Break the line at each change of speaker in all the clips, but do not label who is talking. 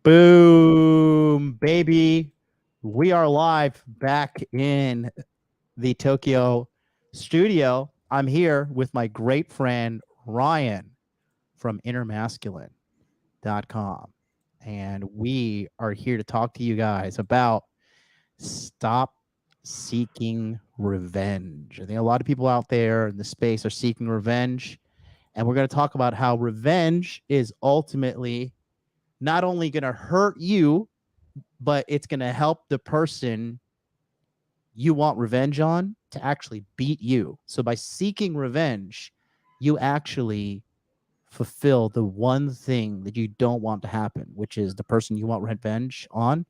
Boom, baby. We are live back in the Tokyo studio. I'm here with my great friend Ryan from innermasculine.com. And we are here to talk to you guys about stop seeking revenge. I think a lot of people out there in the space are seeking revenge. And we're going to talk about how revenge is ultimately not only going to hurt you, but it's going to help the person you want revenge on to actually beat you. So by seeking revenge, you actually fulfill the one thing that you don't want to happen, which is the person you want revenge on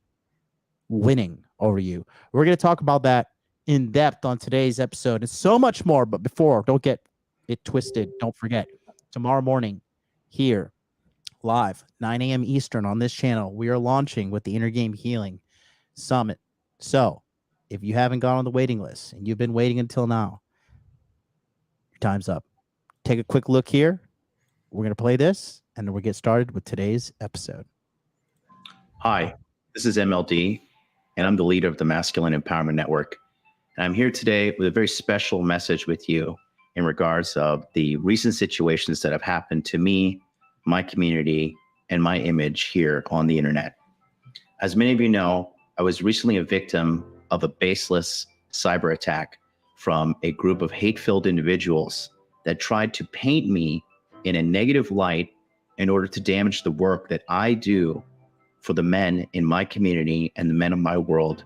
winning over you. We're going to talk about that in depth on today's episode and so much more. But before, don't get it twisted. Don't forget, tomorrow morning here, live, 9 a.m. Eastern on this channel, we are launching with the Inner Game Healing Summit. So if you haven't gone on the waiting list and you've been waiting until now, your time's up. Take a quick look here. We're going to play this and then we'll get started with today's episode.
Hi, this is MLD, and I'm the leader of the Masculine Empowerment Network. And I'm here today with a very special message with you in regards of the recent situations that have happened to me, my community, and my image here on the internet. As many of you know, I was recently a victim of a baseless cyber attack from a group of hate-filled individuals that tried to paint me in a negative light in order to damage the work that I do for the men in my community and the men of my world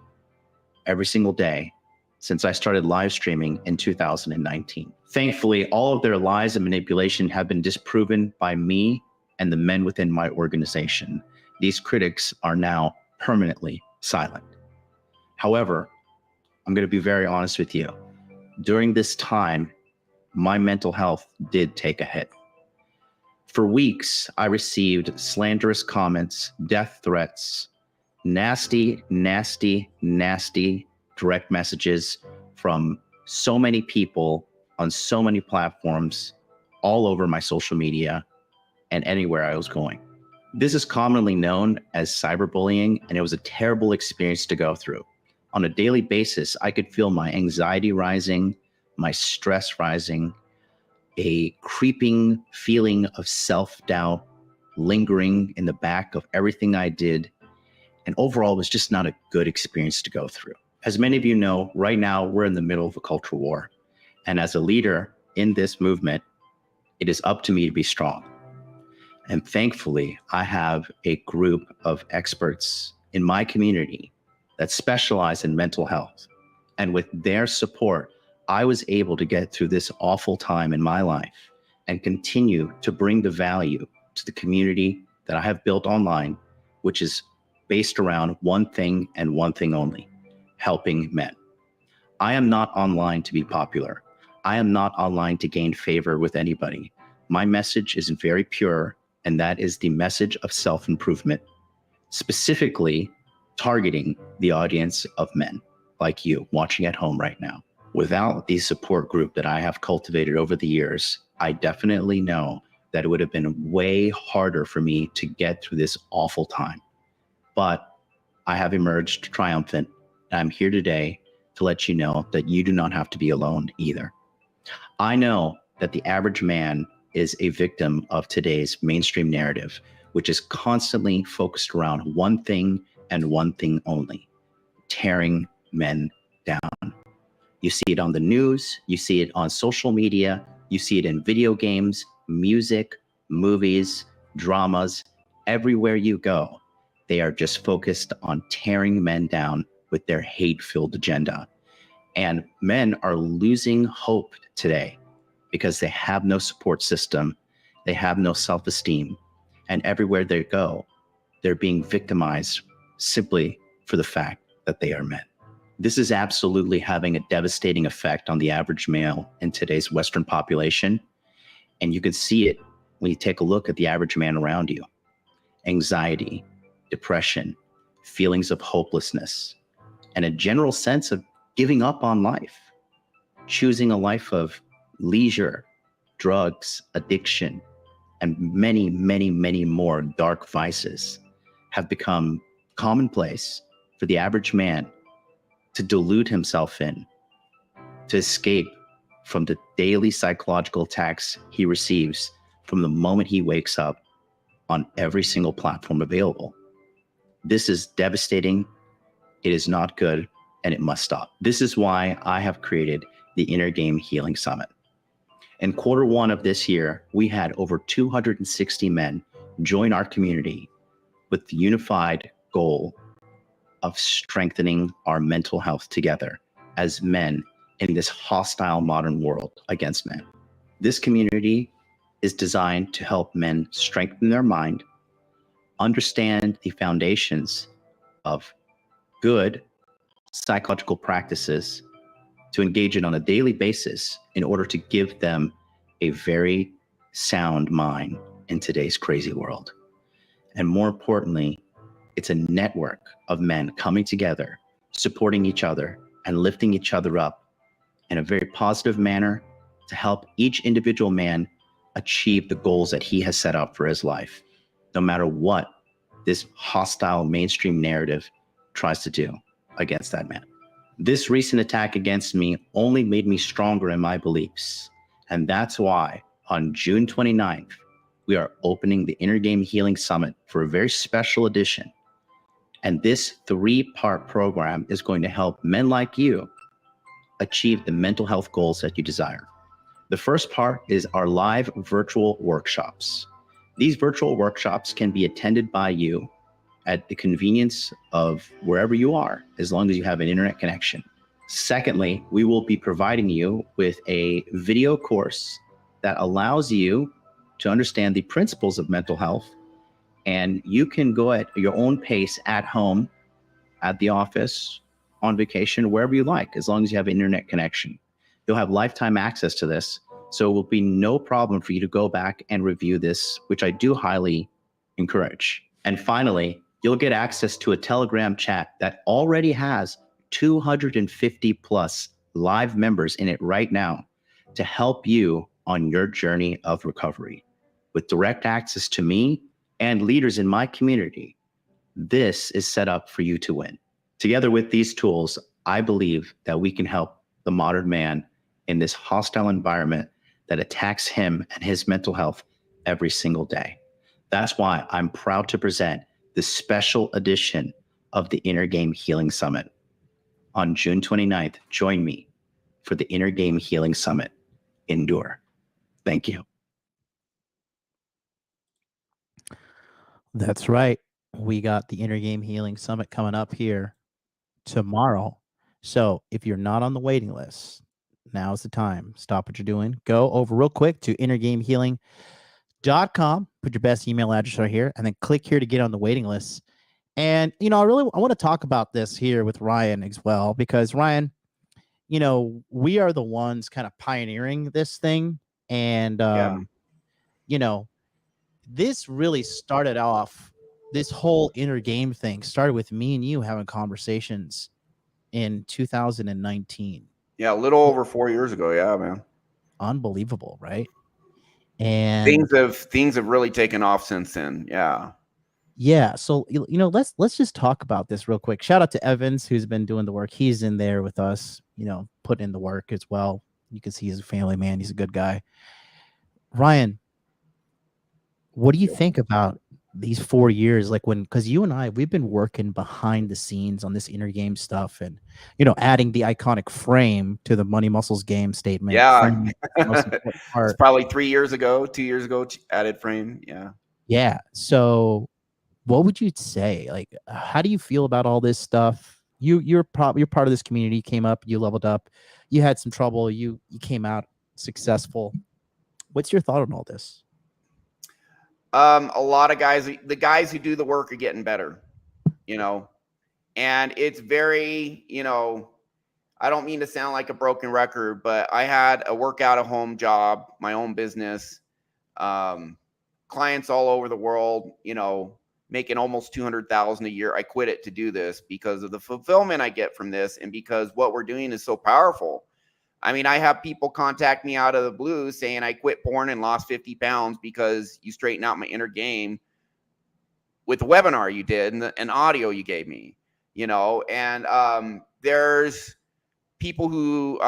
every single day since I started live streaming in 2019. Thankfully, all of their lies and manipulation have been disproven by me and the men within my organization. These critics are now permanently silent. However, I'm going to be very honest with you. During this time, my mental health did take a hit. For weeks, I received slanderous comments, death threats, nasty, nasty, nasty direct messages from so many people on so many platforms all over my social media and anywhere I was going. This is commonly known as cyberbullying, and it was a terrible experience to go through. On a daily basis, I could feel my anxiety rising, my stress rising, a creeping feeling of self-doubt lingering in the back of everything I did. And overall, it was just not a good experience to go through. As many of you know, right now, we're in the middle of a cultural war. And as a leader in this movement, it is up to me to be strong. And thankfully, I have a group of experts in my community that specialize in mental health. And with their support, I was able to get through this awful time in my life and continue to bring the value to the community that I have built online, which is based around one thing and one thing only: helping men. I am not online to be popular. I am not online to gain favor with anybody. My message is very pure, and that is the message of self-improvement, specifically targeting the audience of men like you watching at home right now. Without the support group that I have cultivated over the years, I definitely know that it would have been way harder for me to get through this awful time. But I have emerged triumphant, and I'm here today to let you know that you do not have to be alone either. I know that the average man is a victim of today's mainstream narrative, which is constantly focused around one thing and one thing only: tearing men down. You see it on the news, you see it on social media, you see it in video games, music, movies, dramas. Everywhere you go, they are just focused on tearing men down with their hate-filled agenda. And men are losing hope today because they have no support system, they have no self-esteem, and everywhere they go, they're being victimized simply for the fact that they are men. This is absolutely having a devastating effect on the average male in today's Western population. And you can see it when you take a look at the average man around you. Anxiety, depression, feelings of hopelessness, and a general sense of giving up on life, choosing a life of leisure, drugs, addiction, and many, many, many more dark vices have become commonplace for the average man to delude himself in, to escape from the daily psychological attacks he receives from the moment he wakes up on every single platform available. This is devastating. It is not good, and it must stop. This is why I have created the Inner Game Healing Summit. In Q1 of this year, we had over 260 men join our community with the unified goal of strengthening our mental health together as men in this hostile modern world against men. This community is designed to help men strengthen their mind, understand the foundations of good psychological practices to engage in on a daily basis in order to give them a very sound mind in today's crazy world. And more importantly, it's a network of men coming together, supporting each other, and lifting each other up in a very positive manner to help each individual man achieve the goals that he has set up for his life, no matter what this hostile mainstream narrative tries to do against that man. This recent attack against me only made me stronger in my beliefs. And that's why on June 29th, we are opening the Inner Game Healing Summit for a very special edition. And this 3-part program is going to help men like you achieve the mental health goals that you desire. The first part is our live virtual workshops. These virtual workshops can be attended by you at the convenience of wherever you are, as long as you have an internet connection. Secondly, we will be providing you with a video course that allows you to understand the principles of mental health, and you can go at your own pace at home, at the office, on vacation, wherever you like, as long as you have an internet connection. You'll have lifetime access to this, so it will be no problem for you to go back and review this, which I do highly encourage. And finally, you'll get access to a Telegram chat that already has 250 plus live members in it right now to help you on your journey of recovery. With direct access to me and leaders in my community, this is set up for you to win. Together with these tools, I believe that we can help the modern man in this hostile environment that attacks him and his mental health every single day. That's why I'm proud to present this special edition of the Inner Game Healing Summit. On June 29th, join me for the Inner Game Healing Summit. Endure. Thank you.
That's right. We got the Inner Game Healing Summit coming up here tomorrow. So if you're not on the waiting list, now's the time. Stop what you're doing. Go over real quick to innergamehealing.com. Put your best email address right here, and then click here to get on the waiting list. And, I want to talk about this here with Ryan as well, because Ryan, we are the ones kind of pioneering this thing. And, this really started off, this whole inner game thing started with me and you having conversations in 2019.
Yeah, a little over 4 years ago. Yeah, man.
Unbelievable, right? And
things have really taken off since then. Yeah.
Yeah, so let's just talk about this real quick. Shout out to Evans, who's been doing the work. He's in there with us, putting in the work as well. You can see he's a family man. He's a good guy. Ryan, what do you think about these 4 years? Like because you and I, we've been working behind the scenes on this inner game stuff, and adding the iconic frame to the Money Muscles game statement.
Yeah,
it's
probably 2 years ago, added frame. Yeah.
Yeah. So what would you say? Like, how do you feel about all this stuff? You're part of this community. You came up, you leveled up, you had some trouble, you came out successful. What's your thought on all this?
A lot of the guys who do the work are getting better, and it's very, I don't mean to sound like a broken record, but I had a work out of home job, my own business, clients all over the world, making almost 200,000 a year. I quit it to do this because of the fulfillment I get from this, and because what we're doing is so powerful. I mean, I have people contact me out of the blue saying I quit porn and lost 50 pounds because you straighten out my inner game. with the webinar you did and an audio you gave me, you know, and there's people who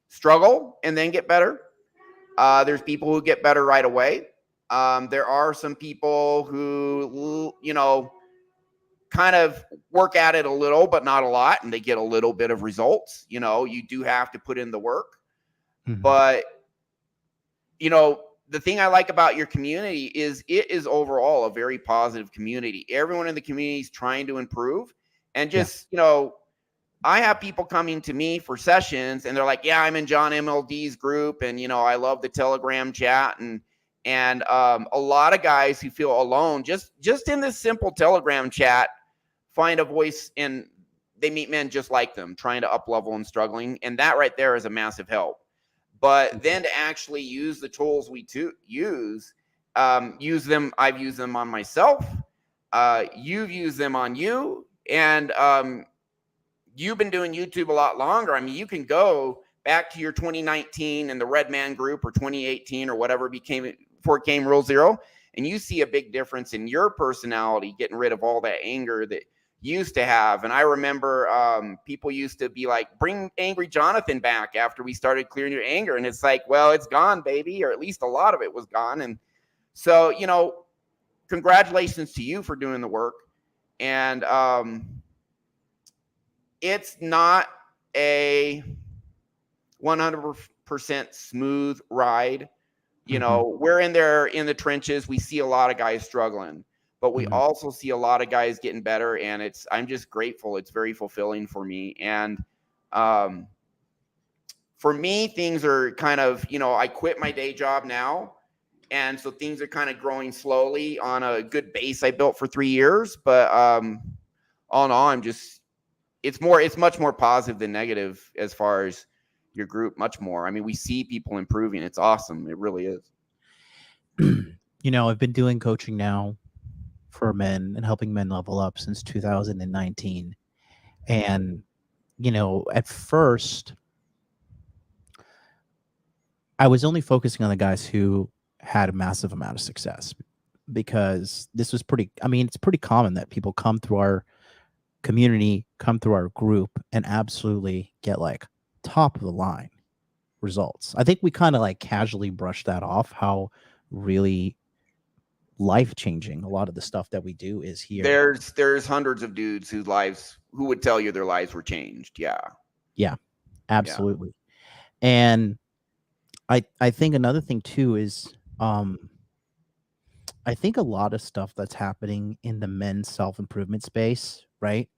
struggle and then get better. There's people who get better right away. There are some people who, you know, kind of work at it a little, but not a lot, and they get a little bit of results. You know, you do have to put in the work.
Mhm.
But, you know, the thing I like about your community is it is overall a very positive community. Everyone in the community is trying to improve. And just, you know, I have people coming to me for sessions and they're like, yeah, I'm in John MLD's group. And, you know, I love the Telegram chat. And a lot of guys who feel alone, just in this simple Telegram chat, find a voice and they meet men just like them, trying to up level and struggling. And that right there is a massive help. But then to actually use the tools we use them. I've used them on myself. You've used them on you. And you've been doing YouTube a lot longer. I mean, you can go back to your 2019 and the Red Man group, or 2018 or whatever became before it came Rule Zero, and you see a big difference in your personality, getting rid of all that anger that you used to have. And I remember people used to be like, bring Angry Jonathan back after we started clearing your anger. And it's like, well, it's gone, baby, or at least a lot of it was gone. And so, you know, congratulations to you for doing the work. And it's not a 100% smooth ride. You know, we're in there in the trenches. We see a lot of guys struggling, but we also see a lot of guys getting better. And I'm just grateful. It's very fulfilling for me. And for me, things are kind of, you know, I quit my day job now. And so things are kind of growing slowly on a good base I built for 3 years. But all in all, I'm just, it's much more positive than negative as far as your group, much more. I mean, we see people improving. It's awesome. It really is.
You know, I've been doing coaching now for men and helping men level up since 2019. And, you know, at first, I was only focusing on the guys who had a massive amount of success, because this was it's pretty common that people come through our community, come through our group, and absolutely get like top of the line results. I think we kind of like casually brushed that off, how really life-changing a lot of the stuff that we do is here.
There's hundreds of dudes who would tell you their lives were changed.
Yeah, absolutely. Yeah. And I think another thing too is I think a lot of stuff that's happening in the men's self-improvement space, right,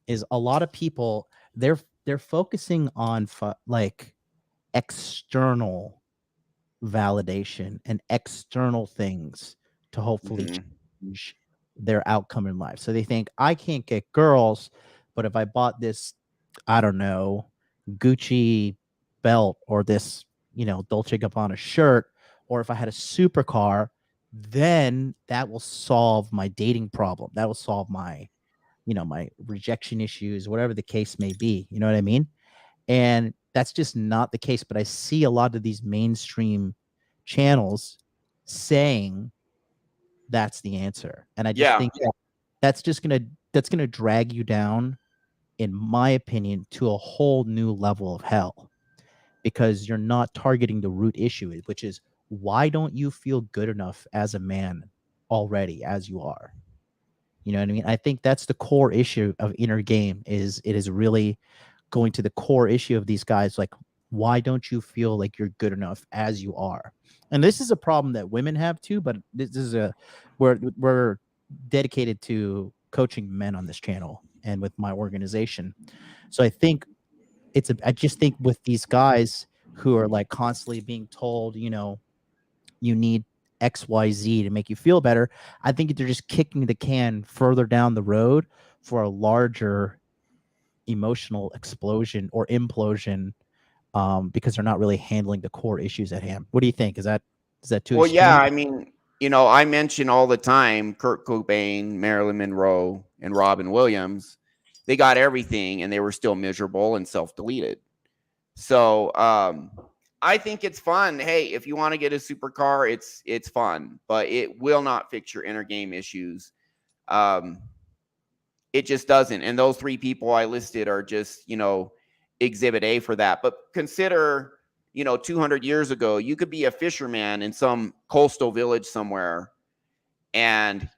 is a lot of people, they're focusing on like external validation and external things to hopefully change their outcome in life. So they think, I can't get girls, but if I bought this, I don't know, Gucci belt, or this, you know, Dolce & Gabbana shirt, or if I had a supercar, then that will solve my dating problem. That will solve my, you know, my rejection issues, whatever the case may be. You know what I mean? And that's just not the case. But I see a lot of these mainstream channels saying that's the answer. And I just think that's gonna drag you down, in my opinion, to a whole new level of hell, because you're not targeting the root issue, which is, why don't you feel good enough as a man already as you are? You know what I mean? I think that's the core issue of Inner Game. It is really going to the core issue of these guys. Like, why don't you feel like you're good enough as you are? And this is a problem that women have too, but this is we're dedicated to coaching men on this channel and with my organization. So I think I just think with these guys who are like constantly being told, you know, you need XYZ to make you feel better, I think they're just kicking the can further down the road for a larger emotional explosion or implosion, because they're not really handling the core issues at hand. What do you think? Is that too extreme?
Yeah, I mean, you know, I mention all the time Kurt Cobain, Marilyn Monroe, and Robin Williams. They got everything and they were still miserable and self-deleted. So I think it's fun. Hey, if you want to get a supercar, it's fun, but it will not fix your inner game issues. Um, it just doesn't. And those three people I listed are just, exhibit A for that. But consider, 200 years ago, you could be a fisherman in some coastal village somewhere, and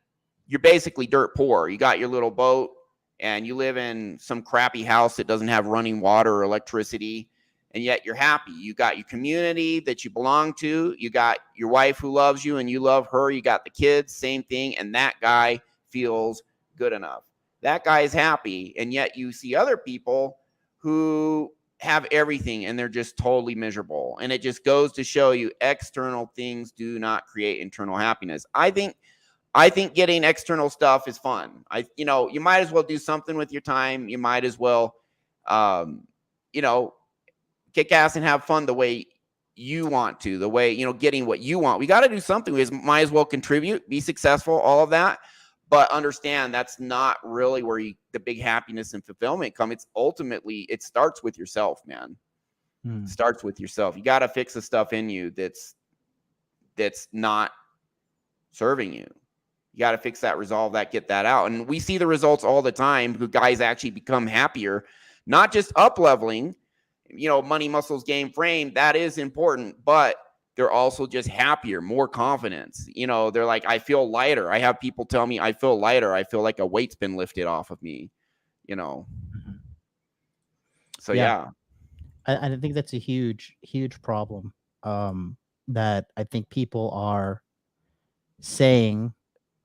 you're basically dirt poor. You got your little boat and you live in some crappy house that doesn't have running water or electricity, and yet you're happy. You got your community that you belong to. You got your wife who loves you and you love her. You got the kids, same thing. And that guy feels good enough. That guy is happy. And yet you see other people who have everything and they're just totally miserable. And it just goes to show you external things do not create internal happiness. I think getting external stuff is fun. You might as well do something with your time. You might as well, you know, kick ass and have fun the way you want to, the way, getting what you want. We got to do something. We might as well contribute, be successful, all of that. But understand that's not really where the big happiness and fulfillment come. It's ultimately, it starts with yourself, man. It starts with yourself. You got to fix the stuff in you that's not serving you. You got to fix that, resolve that, get that out. And we see the results all the time. Who guys actually become happier, not just up leveling, money, muscles, game, frame. That is important, but they're also just happier, more confidence. They're like, I feel lighter. I have people tell me I feel lighter. I feel like a weight's been lifted off of me, So yeah.
I think that's a huge, huge problem that I think people are saying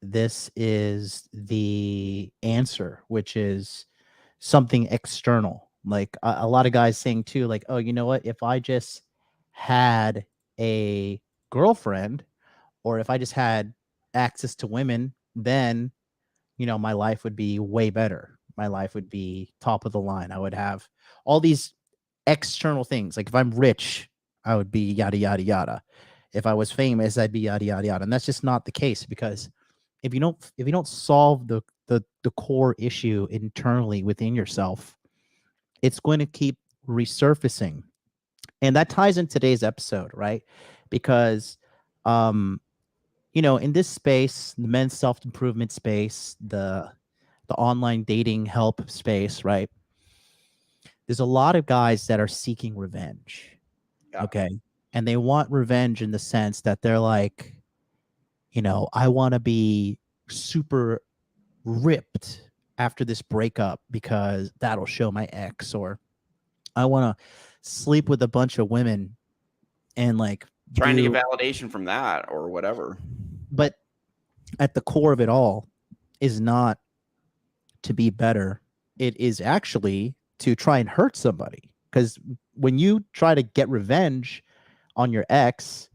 this is the answer, which is something external. Like a lot of guys saying too, like, oh, you know what? If I just had a girlfriend or if I just had access to women, then, my life would be way better. My life would be top of the line. I would have all these external things. Like if I'm rich, I would be yada, yada, yada. If I was famous, I'd be yada, yada, yada. And that's just not the case because if you don't solve the core issue internally within yourself, it's going to keep resurfacing. And that ties in today's episode, right? Because in this space, the men's self-improvement space, the online dating help space, right? There's a lot of guys that are seeking revenge.
Yeah.
Okay. And they want revenge in the sense that they're like, I want to be super ripped after this breakup because that'll show my ex, or I want to sleep with a bunch of women and like
trying to get validation from that or whatever.
But at the core of it all is not to be better. It is actually to try and hurt somebody. Because when you try to get revenge on your ex,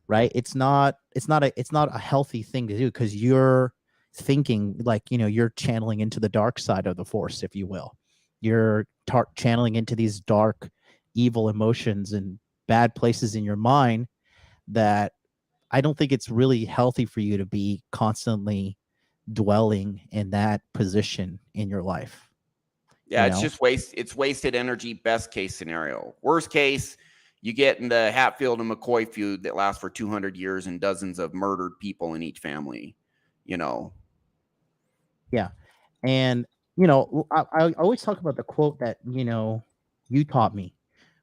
right? It's not a healthy thing to do because you're thinking like, you're channeling into the dark side of the force, if you will. You're channeling into these dark, evil emotions and bad places in your mind that I don't think it's really healthy for you to be constantly dwelling in that position in your life.
Yeah, it's just it's wasted energy, best case scenario. Worst case, you get in the Hatfield and McCoy feud that lasts for 200 years and dozens of murdered people in each family,
Yeah. And, I always talk about the quote that, you taught me,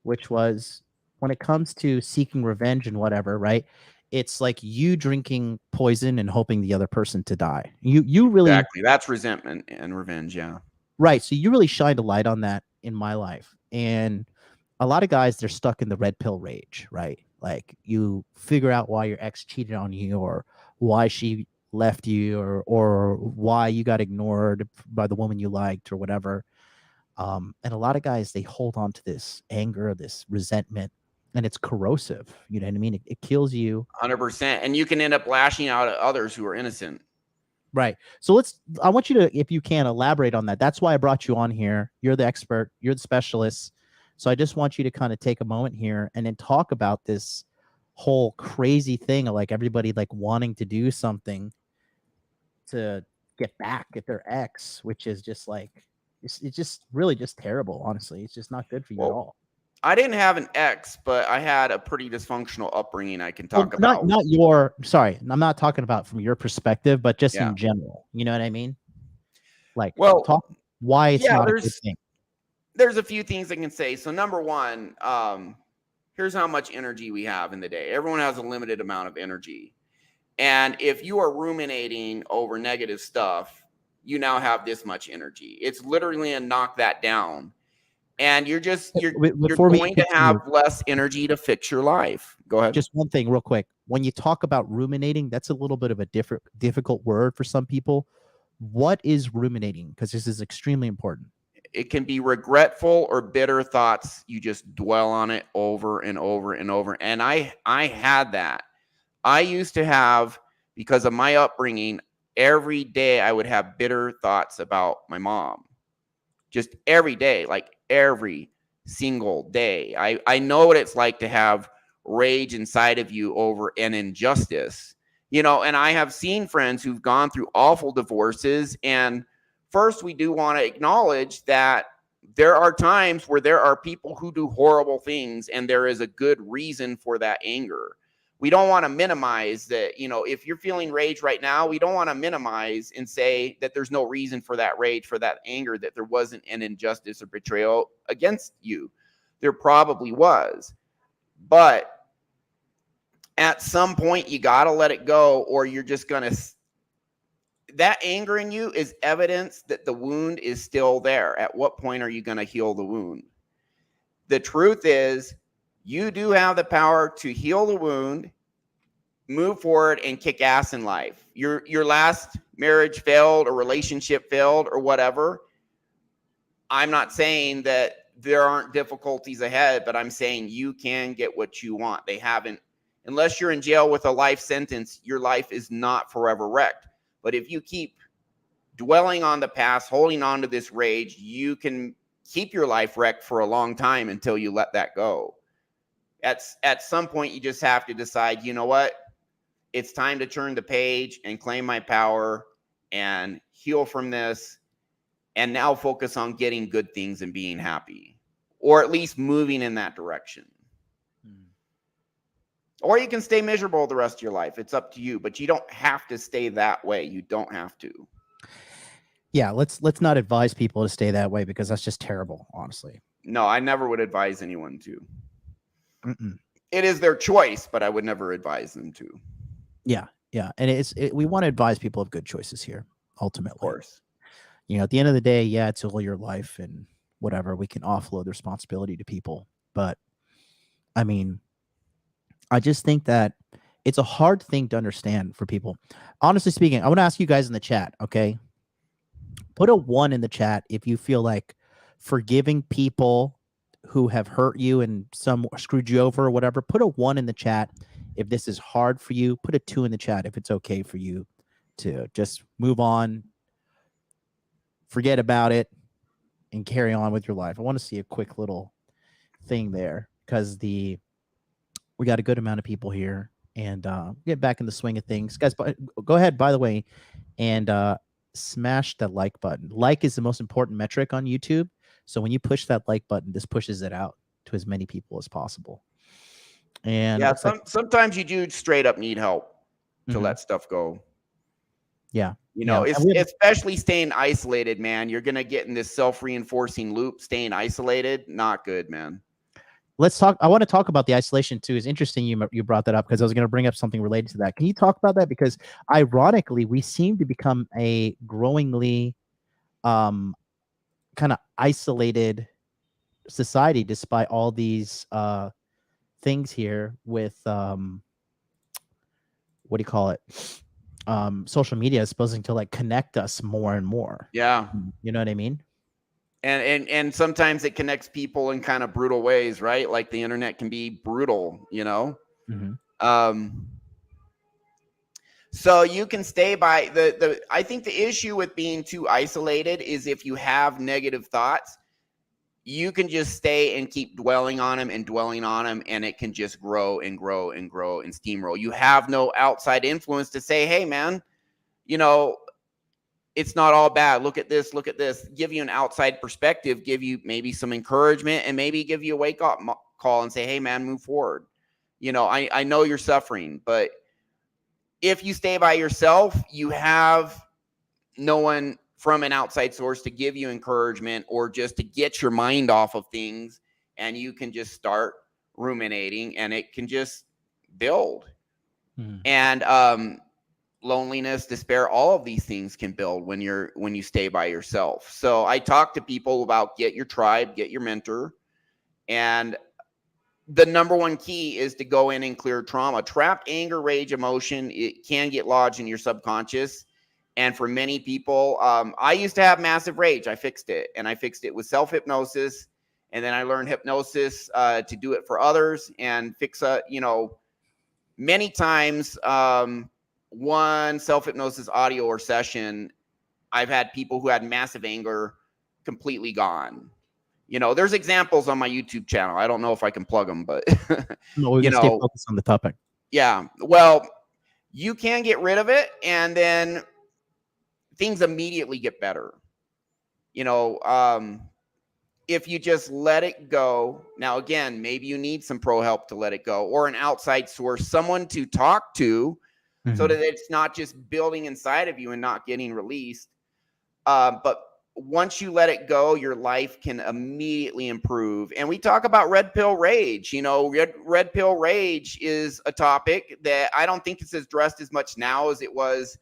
which was when it comes to seeking revenge and whatever, right? It's like you drinking poison and hoping the other person to die. You really
exactly. That's resentment and revenge. Yeah.
Right. So you really shined a light on that in my life. And a lot of guys, they're stuck in the red pill rage, right? Like you figure out why your ex cheated on you or why she left you or why you got ignored by the woman you liked or whatever. And a lot of guys, they hold on to this anger, this resentment, and it's corrosive. You know what I mean? It kills you.
100%. And you can end up lashing out at others who are innocent.
Right. So I want you to, if you can, elaborate on that. That's why I brought you on here. You're the expert, you're the specialist. So I just want you to kind of take a moment here and then talk about this whole crazy thing of like everybody like wanting to do something to get back at their ex, which is just like, it's just really just terrible. Honestly, it's just not good for you at all.
I didn't have an ex, but I had a pretty dysfunctional upbringing I can talk
Not
about.
your. Sorry, I'm not talking about from your perspective, but just
Yeah.
in general. You know what I mean? Like,
Well,
talk why it's
yeah,
not a good thing.
there's a few things I can say. So number one, here's how much energy we have in the day. Everyone has a limited amount of energy. And if you are ruminating over negative stuff, you now have this much energy. It's literally a knock that down. And you're
Before we
going to
continue,
have less energy to fix your life. Go ahead.
just one thing real quick. When you talk about ruminating, that's a little bit of a difficult word for some people. What is ruminating? Because this is extremely important.
It can be regretful or bitter thoughts. You just dwell on it over and over and over. And I had that. I used to have, because of my upbringing, every day I would have bitter thoughts about my mom. Just every day, like every single day. I know what it's like to have rage inside of you over an injustice, and I have seen friends who've gone through awful divorces. And first, we do want to acknowledge that there are times where there are people who do horrible things, and there is a good reason for that anger. We don't want to minimize that. If you're feeling rage right now, we don't want to minimize and say that there's no reason for that rage, for that anger, that there wasn't an injustice or betrayal against you. There probably was. But at some point, you got to let it go, or you're just going to. That anger in you is evidence that the wound is still there. At what point are you going to heal the wound? The truth is, you do have the power to heal the wound, move forward, and kick ass in life. Your last marriage failed or relationship failed or whatever. I'm not saying that there aren't difficulties ahead, but I'm saying you can get what you want. They haven't, unless you're in jail with a life sentence, your life is not forever wrecked. But if you keep dwelling on the past, holding on to this rage, you can keep your life wrecked for a long time until you let that go. At some point, you just have to decide, you know what? It's time to turn the page and claim my power and heal from this, and now focus on getting good things and being happy, or at least moving in that direction. Or you can stay miserable the rest of your life. It's up to you, but you don't have to stay that way. You don't have to.
Yeah, let's not advise people to stay that way, because that's just terrible, honestly.
No, I never would advise anyone to. It is their choice, but I would never advise them to.
Yeah. And we want to advise people of good choices here, ultimately.
Of course.
At the end of the day, yeah, it's all your life and whatever. We can offload the responsibility to people. But, I mean, I just think that it's a hard thing to understand for people. Honestly speaking, I want to ask you guys in the chat, okay? Put a 1 in the chat if you feel like forgiving people who have hurt you and some screwed you over or whatever. Put a 1 in the chat if this is hard for you. Put a 2 in the chat if it's okay for you to just move on, forget about it, and carry on with your life. I want to see a quick little thing there, because we got a good amount of people here, and get back in the swing of things. Guys, go ahead, by the way, and smash the like button. Like is the most important metric on YouTube. So when you push that like button, this pushes it out to as many people as possible. And
yeah, sometimes you do straight up need help to let stuff go.
Yeah.
Especially staying isolated, man. You're going to get in this self-reinforcing loop. Staying isolated, not good, man.
Let's talk. I want to talk about the isolation too. It's interesting you brought that up, because I was going to bring up something related to that. Can you talk about that? Because ironically, we seem to become a growingly kind of isolated society, despite all these things here with what do you call it? Social media is supposed to like connect us more and more.
Yeah.
You know what I mean?
And sometimes it connects people in kind of brutal ways, right? Like the internet can be brutal, So you can stay by I think the issue with being too isolated is if you have negative thoughts, you can just stay and keep dwelling on them, and it can just grow and grow and grow and steamroll. You have no outside influence to say, hey, man, it's not all bad. Look at this, give you an outside perspective, give you maybe some encouragement, and maybe give you a wake up call and say, hey man, move forward. You know, I know you're suffering, but if you stay by yourself, you have no one from an outside source to give you encouragement or just to get your mind off of things, and you can just start ruminating and it can just build. And loneliness, despair, all of these things can build when you stay by yourself. So I talk to people about get your tribe, get your mentor, and the number one key is to go in and clear trauma. Trapped anger, rage, emotion, it can get lodged in your subconscious. And for many people, I used to have massive rage. I fixed it, and I fixed it with self-hypnosis. And then I learned hypnosis to do it for others and fix many times, one self-hypnosis audio or session, I've had people who had massive anger completely gone. You know, there's examples on my YouTube channel. I don't know if I can plug them, but
no, we can stay focused on the topic.
Yeah. Well, you can get rid of it, and then things immediately get better. You know, if you just let it go. Now, again, maybe you need some pro help to let it go, or an outside source, someone to talk to, so that it's not just building inside of you and not getting released. But once you let it go, your life can immediately improve. And we talk about red pill rage. You know, red pill rage is a topic that I don't think it's addressed as much now as it was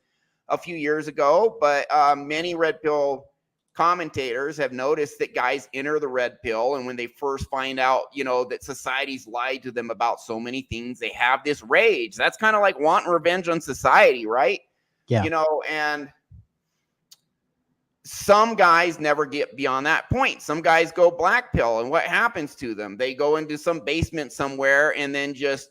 a few years ago. But many red pill commentators have noticed that guys enter the red pill, and when they first find out, you know, that society's lied to them about so many things, they have this rage. That's kind of like wanting revenge on society, right?
Yeah.
You know, and some guys never get beyond that point. Some guys go black pill, and what happens to them? They go into some basement somewhere and then just,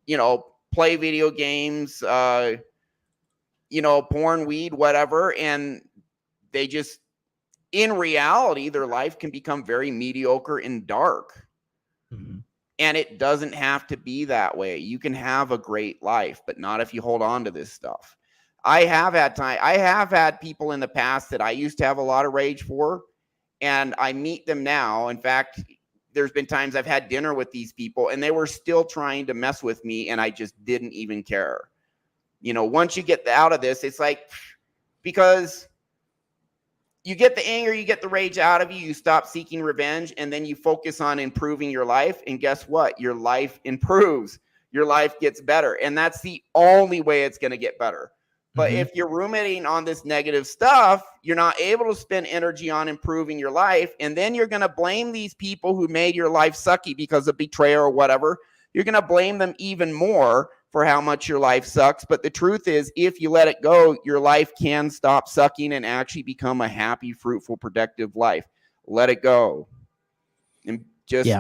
you know, play video games, you know, porn, weed, whatever, and they just, in reality, their life can become very mediocre and dark. And it doesn't have to be that way. You can have a great life, but not if you hold on to this stuff. I have had people in the past that I used to have a lot of rage for, and I meet them now. In fact, there's been times I've had dinner with these people and they were still trying to mess with me, and I just didn't even care. You know, once you get out of this, it's like, because you get the anger, you get the rage out of you, you stop seeking revenge, and then you focus on improving your life. And guess what? Your life improves. Your life gets better. And that's the only way it's going to get better. But if you're ruminating on this negative stuff, you're not able to spend energy on improving your life. And then you're going to blame these people who made your life sucky because of betrayal or whatever. You're going to blame them even more for how much your life sucks. But the truth is, if you let it go, your life can stop sucking and actually become a happy, fruitful, productive life. Let it go. And just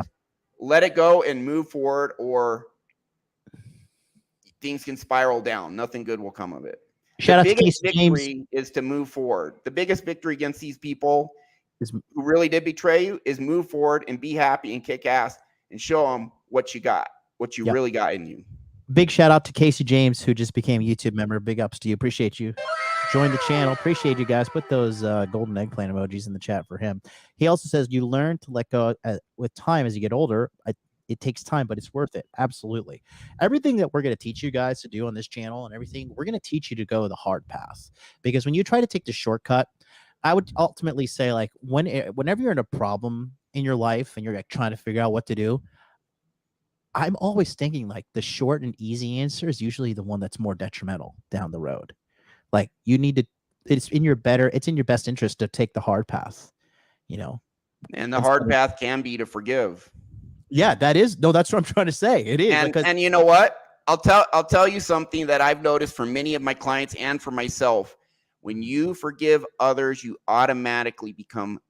let it go and move forward, or things can spiral down. Nothing good will come of it.
Shout out
the
to
biggest
Casey
victory
James.
is to move forward. The biggest victory against these people who really did betray you is move forward and be happy and kick ass and show them what you got, what you really got in you.
Big shout out to Casey James, who just became a YouTube member. Big ups to you. Appreciate you. Join the channel. Appreciate you guys. Put those golden eggplant emojis in the chat for him. He also says you learn to let go with time as you get older. It takes time, but it's worth it. Absolutely. Everything that we're going to teach you guys to do on this channel and everything, we're going to teach you to go the hard path. Because when you try to take the shortcut, I would ultimately say, like, whenever you're in a problem in your life and you're like trying to figure out what to do, I'm always thinking like the short and easy answer is usually the one that's more detrimental down the road. Like, you need to, it's in your best interest to take the hard path, you know.
And the hard path can be to forgive.
Yeah, that's what I'm trying to say. It is.
And you know what? I'll tell you something that I've noticed for many of my clients and for myself. When you forgive others, you automatically become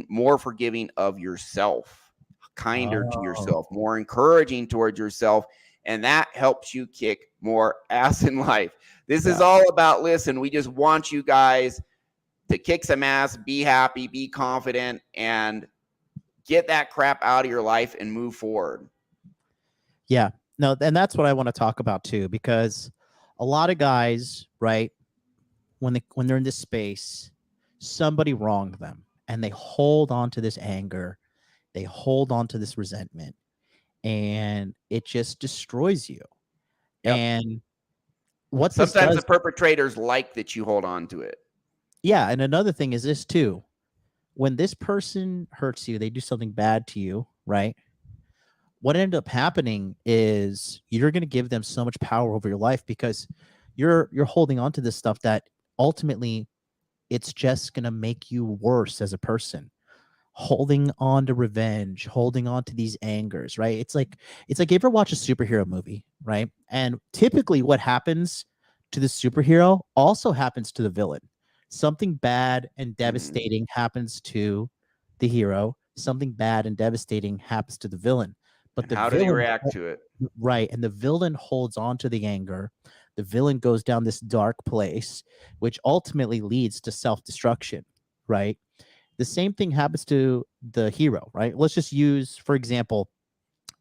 more forgiving of yourself, kinder to yourself, more encouraging towards yourself. And that helps you kick more ass in life. This is all about, listen, we just want you guys to kick some ass, be happy, be confident, and get that crap out of your life and move forward.
Yeah, no, and that's what I want to talk about too, because a lot of guys, right, when they're in this space, somebody wronged them, and they hold on to this anger, they hold on to this resentment, and it just destroys you.
Yep.
And what this
Sometimes the
does,
perpetrators like that you hold on to it.
yeah. And another thing is this too: when this person hurts you, they do something bad to you, right? What ended up happening is you're going to give them so much power over your life because you're holding on to this stuff that ultimately it's just going to make you worse as a person, holding on to revenge, holding on to these angers, right? It's like you ever watch a superhero movie, right? And typically what happens to the superhero also happens to the villain. Something bad and devastating happens to the hero, something bad and devastating happens to the villain. But
And
the
how do they
villain,
react to it?
right, and the villain holds on to the anger. The villain goes down this dark place, which ultimately leads to self-destruction, right? The same thing happens to the hero, right? Let's just use, for example,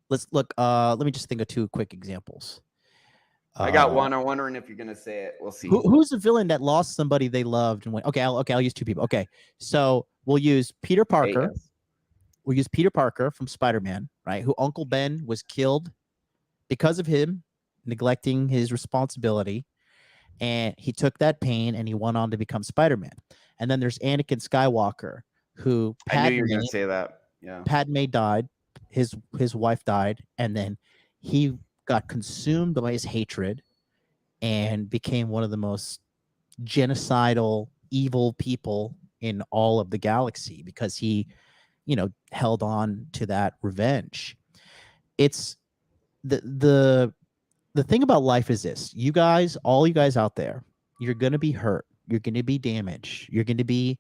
let's look. Let me just think of two quick examples.
I got one. I'm wondering if you're gonna say it. We'll see.
Who's the villain that lost somebody they loved and went? Okay, I'll use two people. Okay, so we'll use Peter Parker.
Yes.
We'll use Peter Parker from Spider-Man, right? Who Uncle Ben was killed because of him neglecting his responsibility, and he took that pain and he went on to become Spider-Man. And then there's Anakin Skywalker, who
I knew you were gonna say that. Yeah.
Padme died, his wife died, and then he got consumed by his hatred and became one of the most genocidal, evil people in all of the galaxy because he, held on to that revenge. It's the thing about life is this: you guys, all you guys out there, you're gonna be hurt, you're gonna be damaged, you're gonna be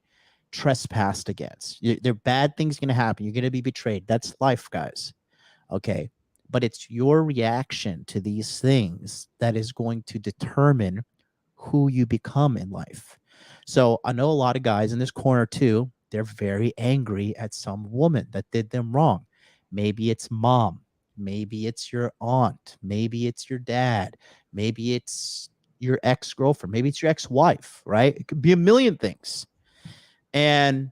trespassed against. There are bad things going to happen. You're going to be betrayed. That's life, guys. Okay. But it's your reaction to these things that is going to determine who you become in life. So I know a lot of guys in this corner too, they're very angry at some woman that did them wrong. Maybe it's mom. Maybe it's your aunt. Maybe it's your dad. Maybe it's your ex-girlfriend. Maybe it's your ex-wife, right? It could be a million things. And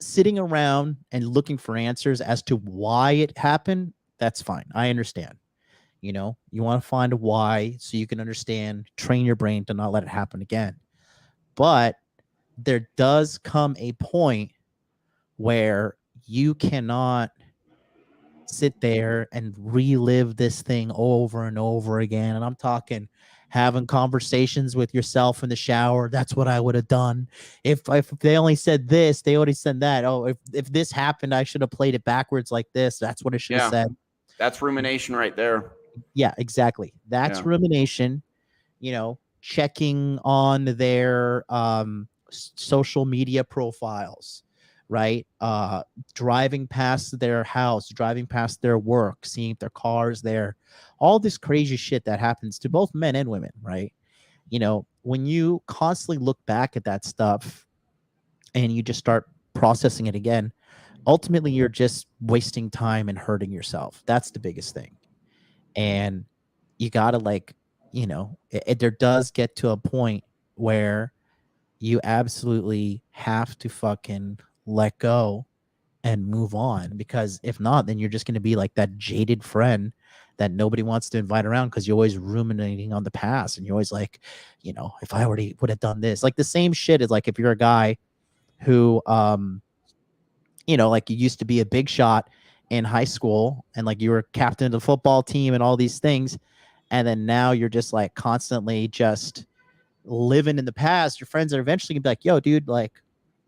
sitting around and looking for answers as to why it happened, that's fine. I understand. You want to find a why so you can understand, train your brain to not let it happen again. But there does come a point where you cannot sit there and relive this thing over and over again. And I'm talking having conversations with yourself in the shower. That's what I would have done. If they only said this, they already said that. Oh, if this happened, I should have played it backwards like this. That's what I should have said.
That's rumination right there.
Yeah, exactly. That's rumination. Checking on their social media profiles, right? Driving past their house, driving past their work, seeing if their car's there, all this crazy shit that happens to both men and women, right? When you constantly look back at that stuff and you just start processing it again, ultimately you're just wasting time and hurting yourself. That's the biggest thing. And you gotta there does get to a point where you absolutely have to fucking let go and move on, because if not, then you're just going to be like that jaded friend that nobody wants to invite around because you're always ruminating on the past and you're always like, if I already would have done this. Like the same shit is like if you're a guy who like you used to be a big shot in high school and like you were captain of the football team and all these things, and then now you're just like constantly just living in the past. Your friends are eventually gonna be like, yo, dude, like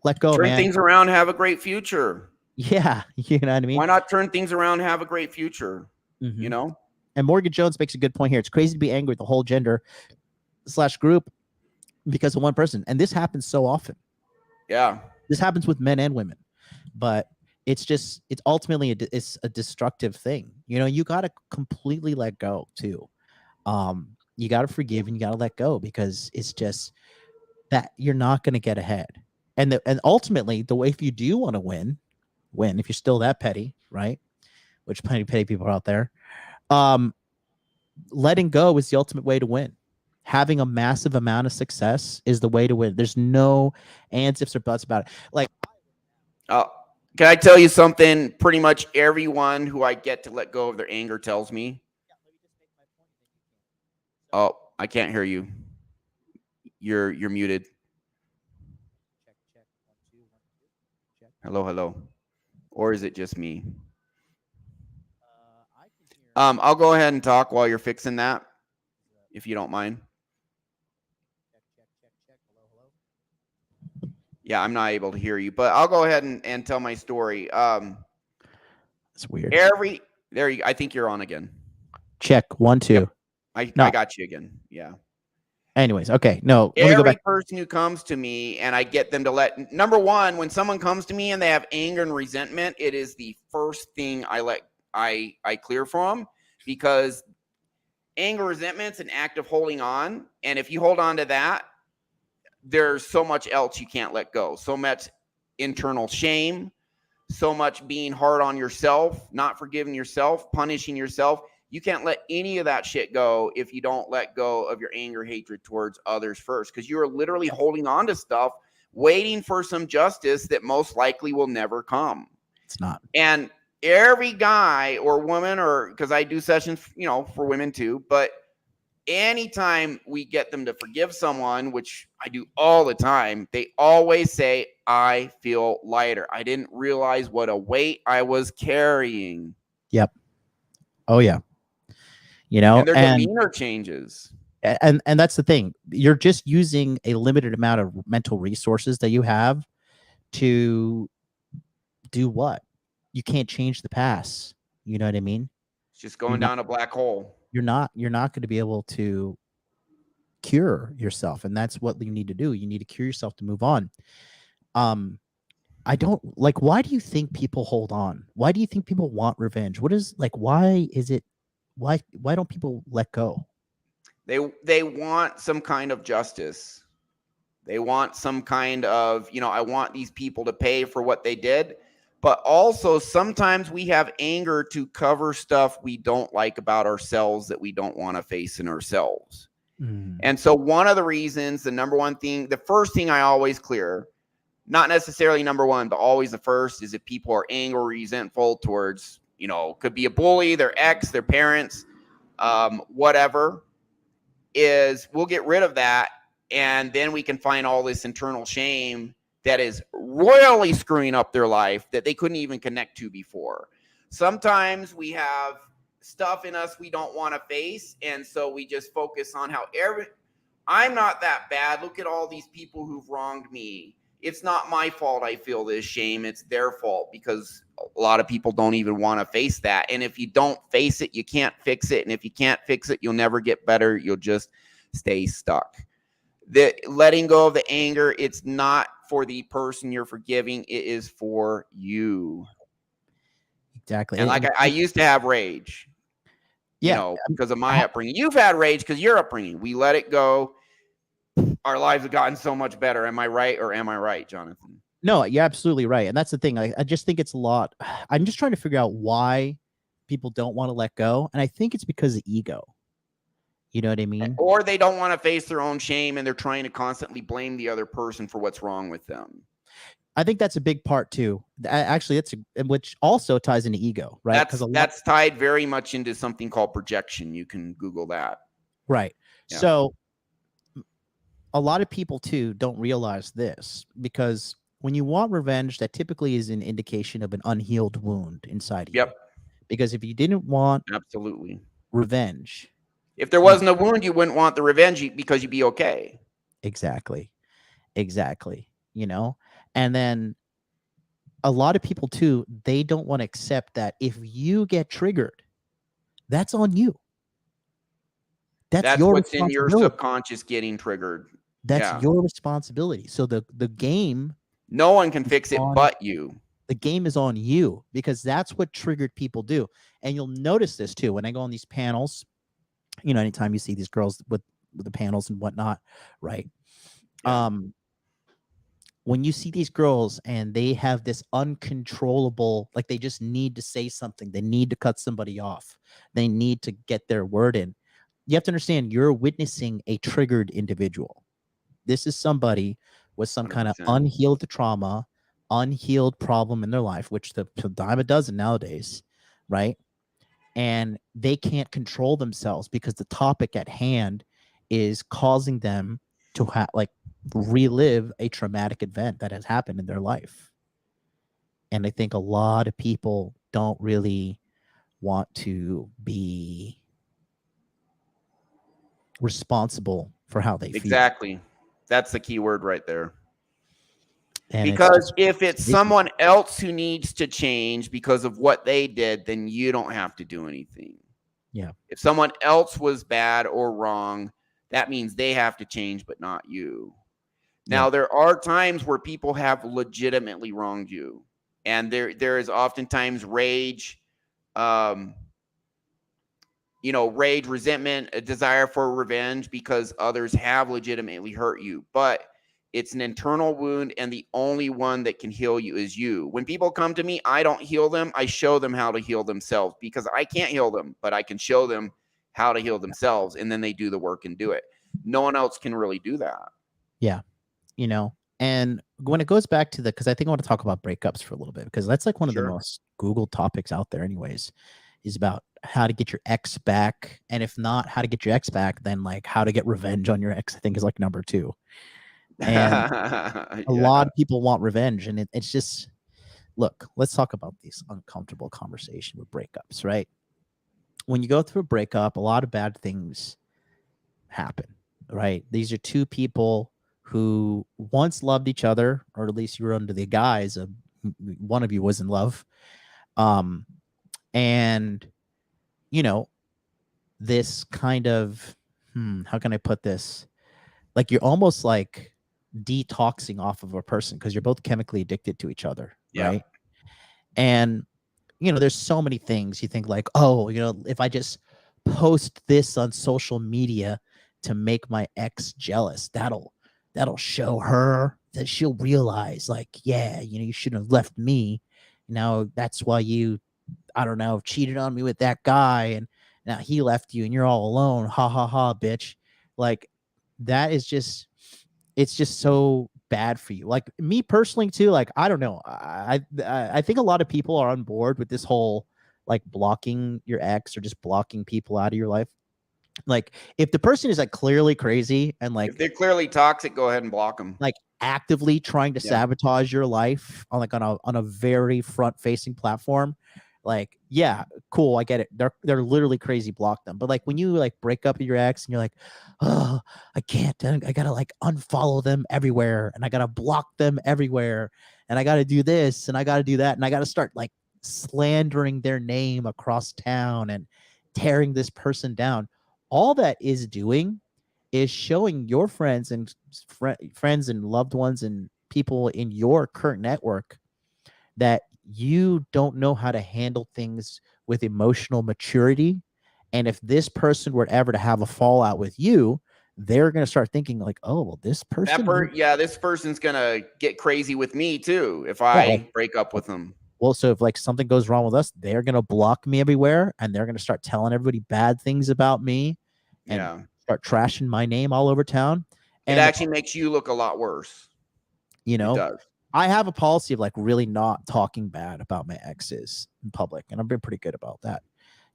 let go,
turn
man.
Things around, have a great future.
Yeah, you know what I mean?
Why not turn things around, have a great future?
Mm-hmm. And Morgan Jones makes a good point here. It's crazy to be angry with the whole gender / group because of one person. And this happens so often.
Yeah.
This happens with men and women. But it's ultimately it's a destructive thing. You got to completely let go too. You got to forgive and you got to let go, because it's just that you're not going to get ahead. And ultimately the way, if you do want to win, if you're still that petty, right? Which plenty of petty people are out there. Letting go is the ultimate way to win. having a massive amount of success is the way to win. There's no ands, ifs, or buts about it. Like,
can I tell you something? Pretty much everyone who I get to let go of their anger tells me. Oh, I can't hear you. You're muted. Hello, hello. Or is it just me? I'll go ahead and talk while you're fixing that, if you don't mind. Yeah, I'm not able to hear you, but I'll go ahead and tell my story.
It's weird.
I think you're on again.
Check 1 2.
Yep. I got you again. Yeah.
Anyways, okay. No, let me go
Every
back.
person who comes to me and I get them to number one, when someone comes to me and they have anger and resentment, it is the first thing I clear for them, because anger, resentment's an act of holding on. And if you hold on to that, there's so much else you can't let go. So much internal shame, so much being hard on yourself, not forgiving yourself, punishing yourself. You can't let any of that shit go if you don't let go of your anger, hatred towards others first, because you are literally holding on to stuff, waiting for some justice that most likely will never come.
It's not.
And every guy or woman, or because I do sessions, for women too, but anytime we get them to forgive someone, which I do all the time, they always say, I feel lighter. I didn't realize what a weight I was carrying.
Yep. Oh, yeah.
And their demeanor changes.
And that's the thing. You're just using a limited amount of mental resources that you have to do what? You can't change the past. You know what I mean?
It's just going down a black hole.
You're not going to be able to cure yourself, and that's what you need to do. You need to cure yourself to move on. I don't like, why do you think people hold on? Why do you think people want revenge? Why don't people let go?
They want some kind of justice. They want some kind of, I want these people to pay for what they did. But also sometimes we have anger to cover stuff we don't like about ourselves that we don't want to face in ourselves. And so one of the reasons, the first thing I always clear, not necessarily number one, but always the first, is if people are angry, resentful towards, could be a bully, their ex, their parents, whatever, is we'll get rid of that. And then we can find all this internal shame that is royally screwing up their life that they couldn't even connect to before. Sometimes we have stuff in us we don't want to face, and so we just focus on how I'm not that bad. Look at all these people who've wronged me. It's not my fault I feel this shame. It's their fault, because a lot of people don't even want to face that. And if you don't face it, you can't fix it. And if you can't fix it, you'll never get better. You'll just stay stuck. The letting go of the anger, it's not for the person you're forgiving. It is for you.
Exactly.
And like I used to have rage.
Yeah.
Because of my upbringing. You've had rage because your upbringing. We let it go. Our lives have gotten so much better. Am I right, or am I right, Jonathan?
No, you're absolutely right. And that's the thing. I just think it's a lot. I'm just trying to figure out why people don't want to let go. And I think it's because of ego. You know what I mean?
Or they don't want to face their own shame, and they're trying to constantly blame the other person for what's wrong with them.
I think that's a big part too. Actually, which also ties into ego, right?
That's tied very much into something called projection. You can Google that.
Right. Yeah. So a lot of people too don't realize this, because when you want revenge, that typically is an indication of an unhealed wound inside of you.
Yep.
Because if you didn't want revenge,
if there wasn't a wound, you wouldn't want the revenge, because you'd be okay.
Exactly. And then a lot of people too, they don't want to accept that if you get triggered, that's on you. That's your
what's in your subconscious getting triggered.
That's your responsibility. So the game,
no one can fix it but you.
The game is on you, because that's what triggered people do. And you'll notice this too when I go on these panels. Anytime you see these girls with the panels and whatnot, right? Yeah. When you see these girls and they have this uncontrollable, like they just need to say something, they need to cut somebody off, they need to get their word in. you have to understand you're witnessing a triggered individual. This is somebody with some kind of
100%.
unhealed trauma, unhealed problem in their life, which the dime a dozen nowadays, right? And they can't control themselves because the topic at hand is causing them to relive a traumatic event that has happened in their life. And I think a lot of people don't really want to be responsible for how they feel.
Exactly. That's the key word right there.
And it's
Because
just
if it's
crazy.
someone else who needs to change because of what they did, then you don't have to do anything.
Yeah.
If someone else was bad or wrong, that means they have to change, but not you. Now,
Yeah.
there are times where people have legitimately wronged you, and there is oftentimes rage, rage, resentment, a desire for revenge because others have legitimately hurt you. But it's an internal wound, and the only one that can heal you is you. When people come to me, I don't heal them. I show them how to heal themselves because I can't heal them, but I can show them how to heal themselves, and then they do the work and do it. No one else can really do that.
Yeah. And when it goes back to because I think I want to talk about breakups for a little bit, because that's like one of the
Sure.
most Googled topics out there anyways, is about how to get your ex back. And if not how to get your ex back, then like how to get revenge on your ex, I think is like number 2. And a lot
Yeah.
of people want revenge. And it's just, look, let's talk about this uncomfortable conversation with breakups, right? When you go through a breakup, a lot of bad things happen, right? These are two people who once loved each other, or at least you were under the guise of one of you was in love. And, you know, this kind of, how can I put this? Like you're almost like detoxing off of a person because you're both chemically addicted to each other,
Yeah.
right? And, there's so many things you think like, oh, if I just post this on social media to make my ex jealous, that'll show her that she'll realize like, yeah, you shouldn't have left me. Now that's why you, I don't know, cheated on me with that guy and now he left you and you're all alone. Ha ha ha, bitch. Like that is just, it's just so bad for you. Like me personally too, like I don't know. I think a lot of people are on board with this whole like blocking your ex or just blocking people out of your life. Like if the person is like clearly crazy and
If they're clearly toxic, go ahead and block them.
like actively trying to
Yeah.
sabotage your life on a very front facing platform, like yeah, cool, I get it, they're literally crazy, block them. But like when you like break up with your ex and you're like, oh, I can't, I gotta like unfollow them everywhere and I gotta block them everywhere and I gotta do this and I gotta do that and I gotta start like slandering their name across town and tearing this person down, all that is doing is showing your friends and friends and loved ones and people in your current network that you don't know how to handle things with emotional maturity. And if this person were ever to have a fallout with you, they're going to start thinking like, oh, well, this person,
This person's gonna get crazy with me too if
yeah, like,
I break up with them.
well, so if like something goes wrong with us, they're going to block me everywhere and they're going to start telling everybody bad things about me and
Yeah.
start trashing my name all over town.
It
And
actually makes you look a lot worse.
you
It
know,
does.
I have a policy of like really not talking bad about my exes in public, and I've been pretty good about that,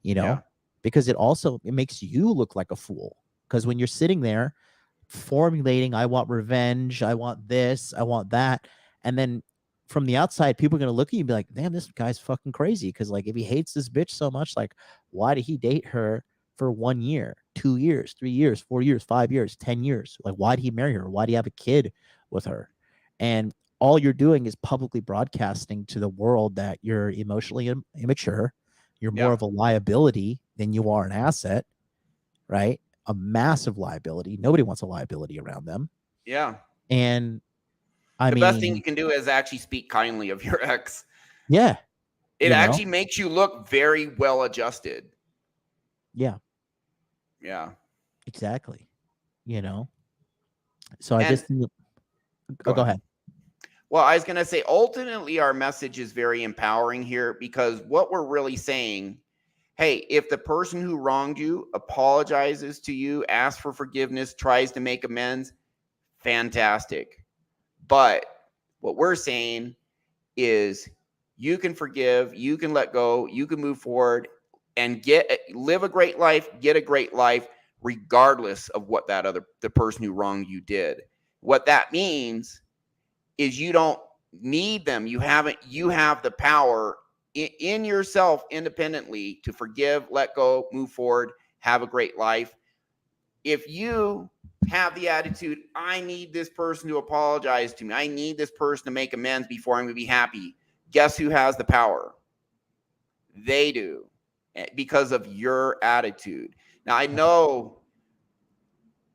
Yeah.
because it makes you look like a fool. Because when you're sitting there formulating, I want revenge, I want this, I want that, and then from the outside, people are gonna look at you and be like, "Damn, this guy's fucking crazy." Because like, if he hates this bitch so much, like, why did he date her for 1 year, 2 years, 3 years, 4 years, 5 years, 10 years? Like, why did he marry her? Why do you have a kid with her? And all you're doing is publicly broadcasting to the world that you're emotionally immature, you're more
Yeah.
of a liability than you are an asset, right? A massive liability. Nobody wants a liability around them.
Yeah.
And I
The best thing you
mean,
can do is actually speak kindly of your ex.
yeah,
It actually makes you look very well adjusted.
yeah,
Yeah.
exactly. So I
And
just think,
go
go
ahead.
ahead.
Well, I was going to say, ultimately, our message is very empowering here because what we're really saying, Hey, if the person who wronged you apologizes to you, asks for forgiveness, tries to make amends, fantastic. But what we're saying is you can forgive, you can let go, you can move forward and live a great life, get a great life, regardless of what the person who wronged you did. What that means is you don't need them. You have the power in yourself independently to forgive, let go, move forward, have a great life. If you have the attitude, I need this person to apologize to me, I need this person to make amends before I'm going to be happy, guess who has the power? They do, because of your attitude. Now, I know,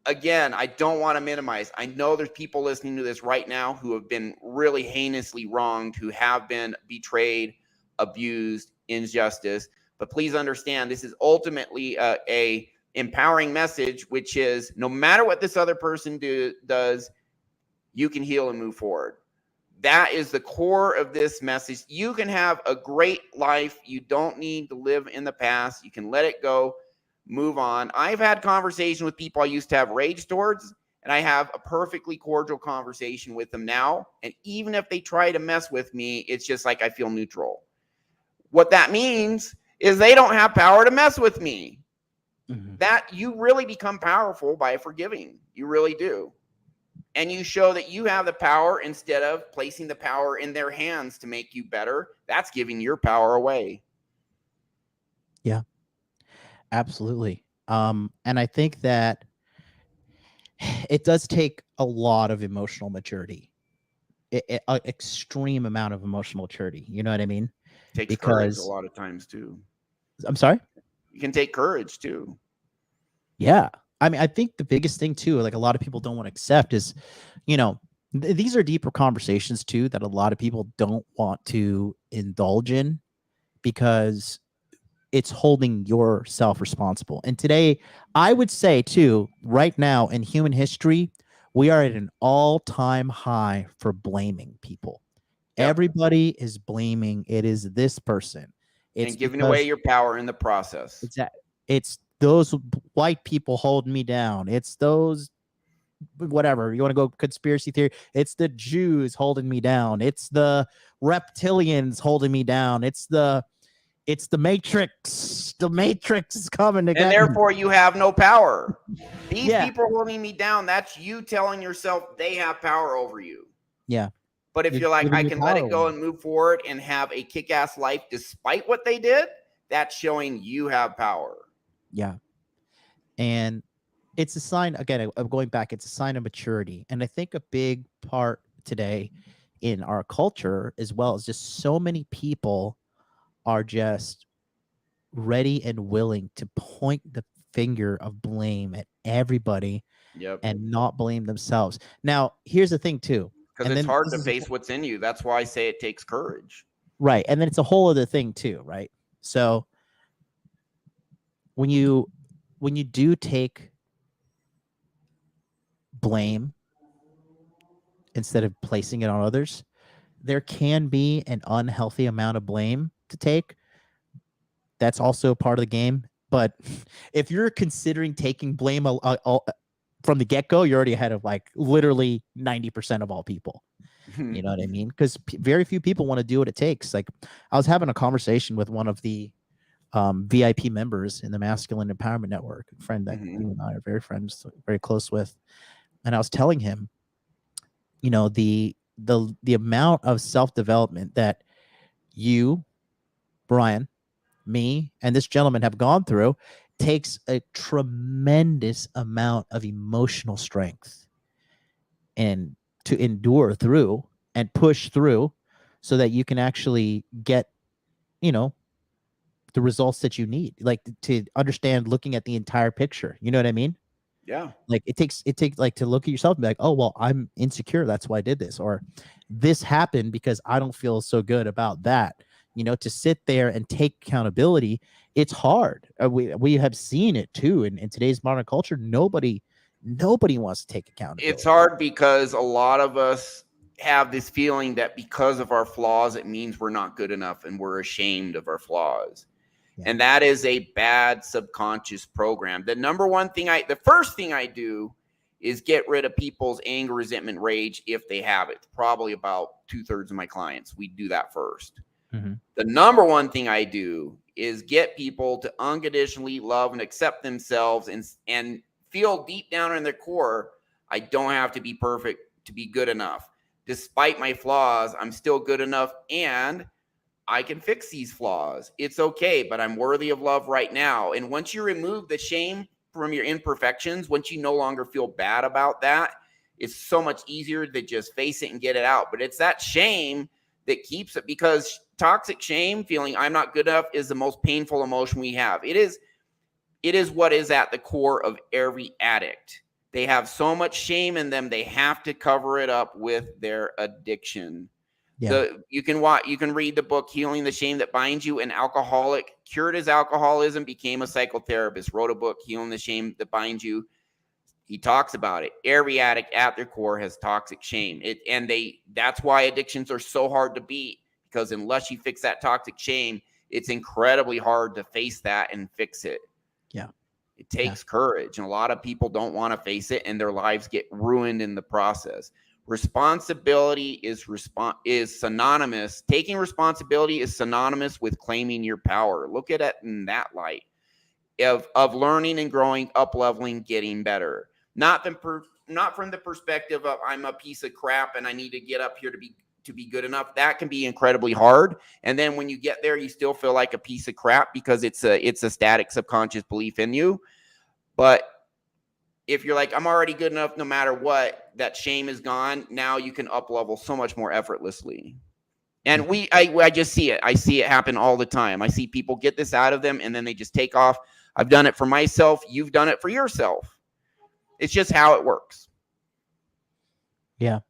again, I don't want to minimize. I know there's people listening to this right now who have been really heinously wronged, who have been betrayed, abused, injustice. But please understand, this is ultimately a empowering message, which is no matter what this other person does, you can heal and move forward. That is the core of this message. You can have a great life. You don't need to live in the past. You can let it go, move on. I've had conversation with people I used to have rage towards, and I have a perfectly cordial conversation with them now. And even if they try to mess with me, it's just like I feel neutral. What that means is they don't have power to mess with me. Mm-hmm. That you really become powerful by forgiving. You really do. And you show that you have the power instead of placing the power in their hands to make you better. That's giving your power away.
Yeah, absolutely. And I think that it does take a lot of emotional maturity, an extreme amount of emotional maturity. You know what I mean?
It takes courage a lot of times too.
I'm sorry?
You can take courage too.
Yeah. I mean, I think the biggest thing too, like a lot of people don't want to accept is, these are deeper conversations too that a lot of people don't want to indulge in because it's holding yourself responsible. And today, I would say too, right now in human history, we are at an all-time high for blaming people. Yep. Everybody is blaming. It is this person.
It's giving away your power in the process.
It's those white people holding me down. It's those, whatever, you want to go conspiracy theory. It's the Jews holding me down. It's the reptilians holding me down. It's the Matrix. The Matrix is coming to get me.
And therefore you have no power. These people holding me down, that's you telling yourself they have power over you.
Yeah.
But if you're like, I can let it go and move forward and have a kick-ass life despite what they did, that's showing you have power.
Yeah. And it's a sign, again, of going back, it's a sign of maturity. And I think a big part today in our culture, as well as just so many people are just ready and willing to point the finger of blame at everybody.
Yep.
And not blame themselves. Now, here's the thing too.
Because it's hard to face what's in you. That's why I say it takes courage.
Right. And then it's a whole other thing too, right? So when you do take blame instead of placing it on others, there can be an unhealthy amount of blame to take. That's also part of the game. But if you're considering taking blame from the get-go, you're already ahead of like literally 90% of all people. You know what I mean? Because very few people want to do what it takes. Like I was having a conversation with one of the VIP members in the Masculine Empowerment Network, a friend that you and I are very friends, very close with. And I was telling him, the amount of self-development that you, Brian, me, and this gentleman have gone through takes a tremendous amount of emotional strength and to endure through and push through so that you can actually get, the results that you need, like to understand looking at the entire picture. You know what I mean?
Yeah.
Like it takes like to look at yourself and be like, oh, well, I'm insecure. That's why I did this. Or this happened because I don't feel so good about that. To sit there and take accountability, it's hard. We have seen it too. In today's modern culture, nobody wants to take accountability.
It's hard because a lot of us have this feeling that because of our flaws, it means we're not good enough and we're ashamed of our flaws.
Yeah.
And that is a bad subconscious program. The first thing I do is get rid of people's anger, resentment, rage if they have it. Probably about 2/3 of my clients, we do that first.
Mm-hmm.
The number one thing I do is get people to unconditionally love and accept themselves and feel deep down in their core, I don't have to be perfect to be good enough. Despite my flaws, I'm still good enough and I can fix these flaws. It's okay, but I'm worthy of love right now. And once you remove the shame from your imperfections, once you no longer feel bad about that, it's so much easier to just face it and get it out. But it's that shame that keeps it, because toxic shame, feeling I'm not good enough, is the most painful emotion we have. It is what is at the core of every addict. They have so much shame in them, they have to cover it up with their addiction.
Yeah.
You can read the book Healing the Shame That Binds You. An alcoholic cured his alcoholism, became a psychotherapist, wrote a book, Healing the Shame That Binds You. He talks about it. Every addict at their core has toxic shame. That's why addictions are so hard to beat, because unless you fix that toxic shame, it's incredibly hard to face that and fix it.
Yeah.
It takes courage, and a lot of people don't want to face it, and their lives get ruined in the process. Responsibility is synonymous. Taking responsibility is synonymous with claiming your power. Look at it in that light of learning and growing, up leveling, getting better. Not from the perspective of I'm a piece of crap and I need to get up here to be good enough. That can be incredibly hard. And then when you get there, you still feel like a piece of crap because it's a static subconscious belief in you. But if you're like, I'm already good enough no matter what, that shame is gone. Now you can up level so much more effortlessly. And I just see it. I see it happen all the time. I see people get this out of them and then they just take off. I've done it for myself. You've done it for yourself. It's just how it works.
Yeah.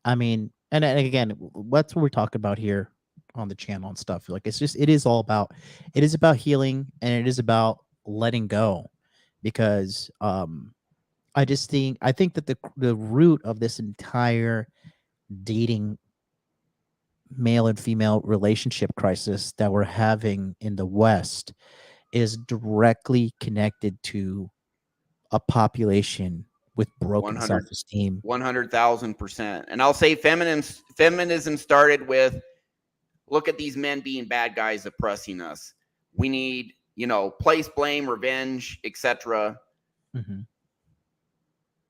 I mean, and again, that's what we're talking about here on the channel and stuff. Like, it is about healing, and it is about letting go, because I think that the root of this entire dating male and female relationship crisis that we're having in the West is directly connected to a population with broken
100
self-esteem.
100,000%. And I'll say feminism started with, look at these men being bad guys oppressing us. We need, place blame, revenge, etc.
Mm-hmm.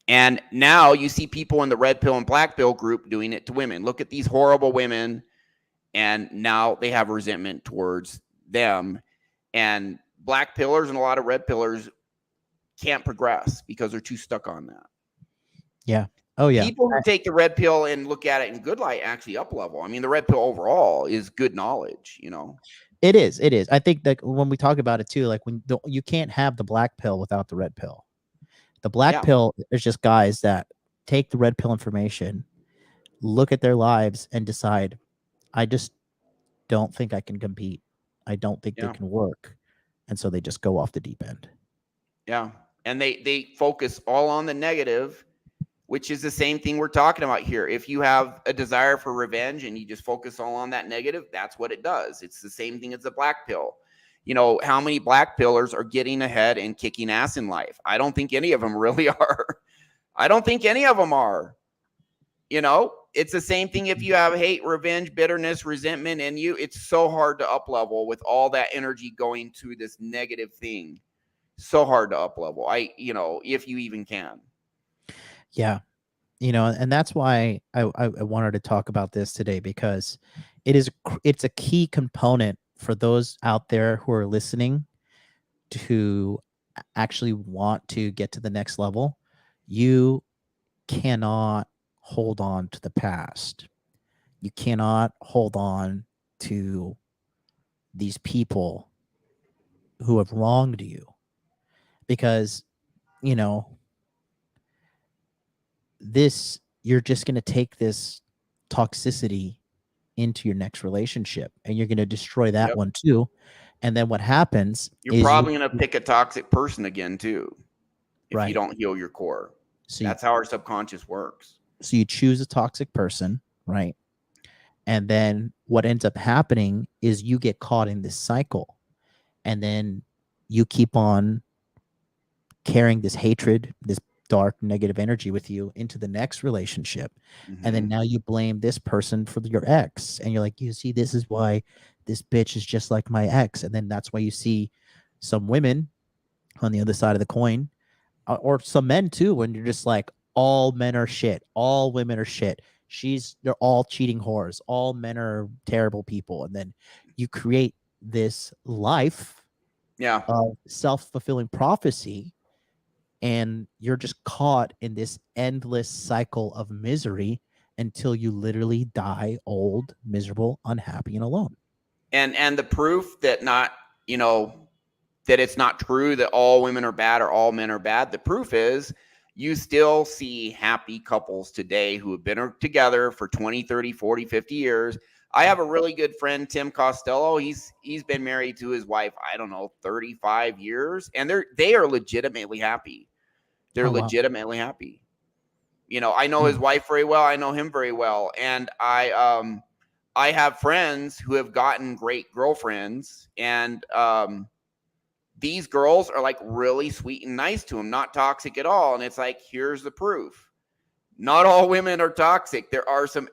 And now you see people in the red pill and black pill group doing it to women. Look at these horrible women. And now they have resentment towards them. And black pillars and a lot of red pillars can't progress because they're too stuck on that.
Yeah. Oh, yeah.
People who take the red pill and look at it in good light actually up level. I mean, the red pill overall is good knowledge,
It is. I think that when we talk about it too, like you can't have the black pill without the red pill. The black pill is just guys that take the red pill information, look at their lives, and decide, I just don't think I can compete. I don't think they can work. And so they just go off the deep end.
Yeah. And they focus all on the negative, which is the same thing we're talking about here. If you have a desire for revenge and you just focus all on that negative, that's what it does. It's the same thing as the black pill. How many black pillars are getting ahead and kicking ass in life? I don't think any of them really are. I don't think any of them are. It's the same thing if you have hate, revenge, bitterness, resentment in you. It's so hard to up level with all that energy going to this negative thing. So hard to up level. If you even can.
Yeah. And that's why I wanted to talk about this today, because it's a key component for those out there who are listening to actually want to get to the next level. You cannot hold on to the past. You cannot hold on to these people who have wronged you, because, you're just going to take this toxicity into your next relationship, and you're going to destroy that one too. And then what happens
You're probably going to pick a toxic person again too, if you don't heal your core. So that's how our subconscious works.
So you choose a toxic person, right? And then what ends up happening is you get caught in this cycle. and then you keep on carrying this hatred, this dark negative energy with you into the next relationship. And then
Mhm.
now you blame this person for your ex, and you're like, you see, this is why this bitch is just like my ex. And then that's why you see some women on the other side of the coin, or some men too, when you're just like, all men are shit, all women are shit, they're all cheating whores, all men are terrible people. And then you create this life
Yeah.
of self-fulfilling prophecy, and you're just caught in this endless cycle of misery until you literally die old, miserable, unhappy, and alone.
And the proof that not, you know, that it's not true that all women are bad or all men are bad. The proof is you still see happy couples today who have been together for 20, 30, 40, 50 years. I have a really good friend, Tim Costello. He's been married to his wife, I don't know, 35 years, and they are legitimately happy. They're
Oh wow.
legitimately happy. You know, I know
Yeah.
his wife very well. I know him very well, and I have friends who have gotten great girlfriends, and these girls are like really sweet and nice to him, not toxic at all. And it's like, here's the proof. Not all women are toxic. There are some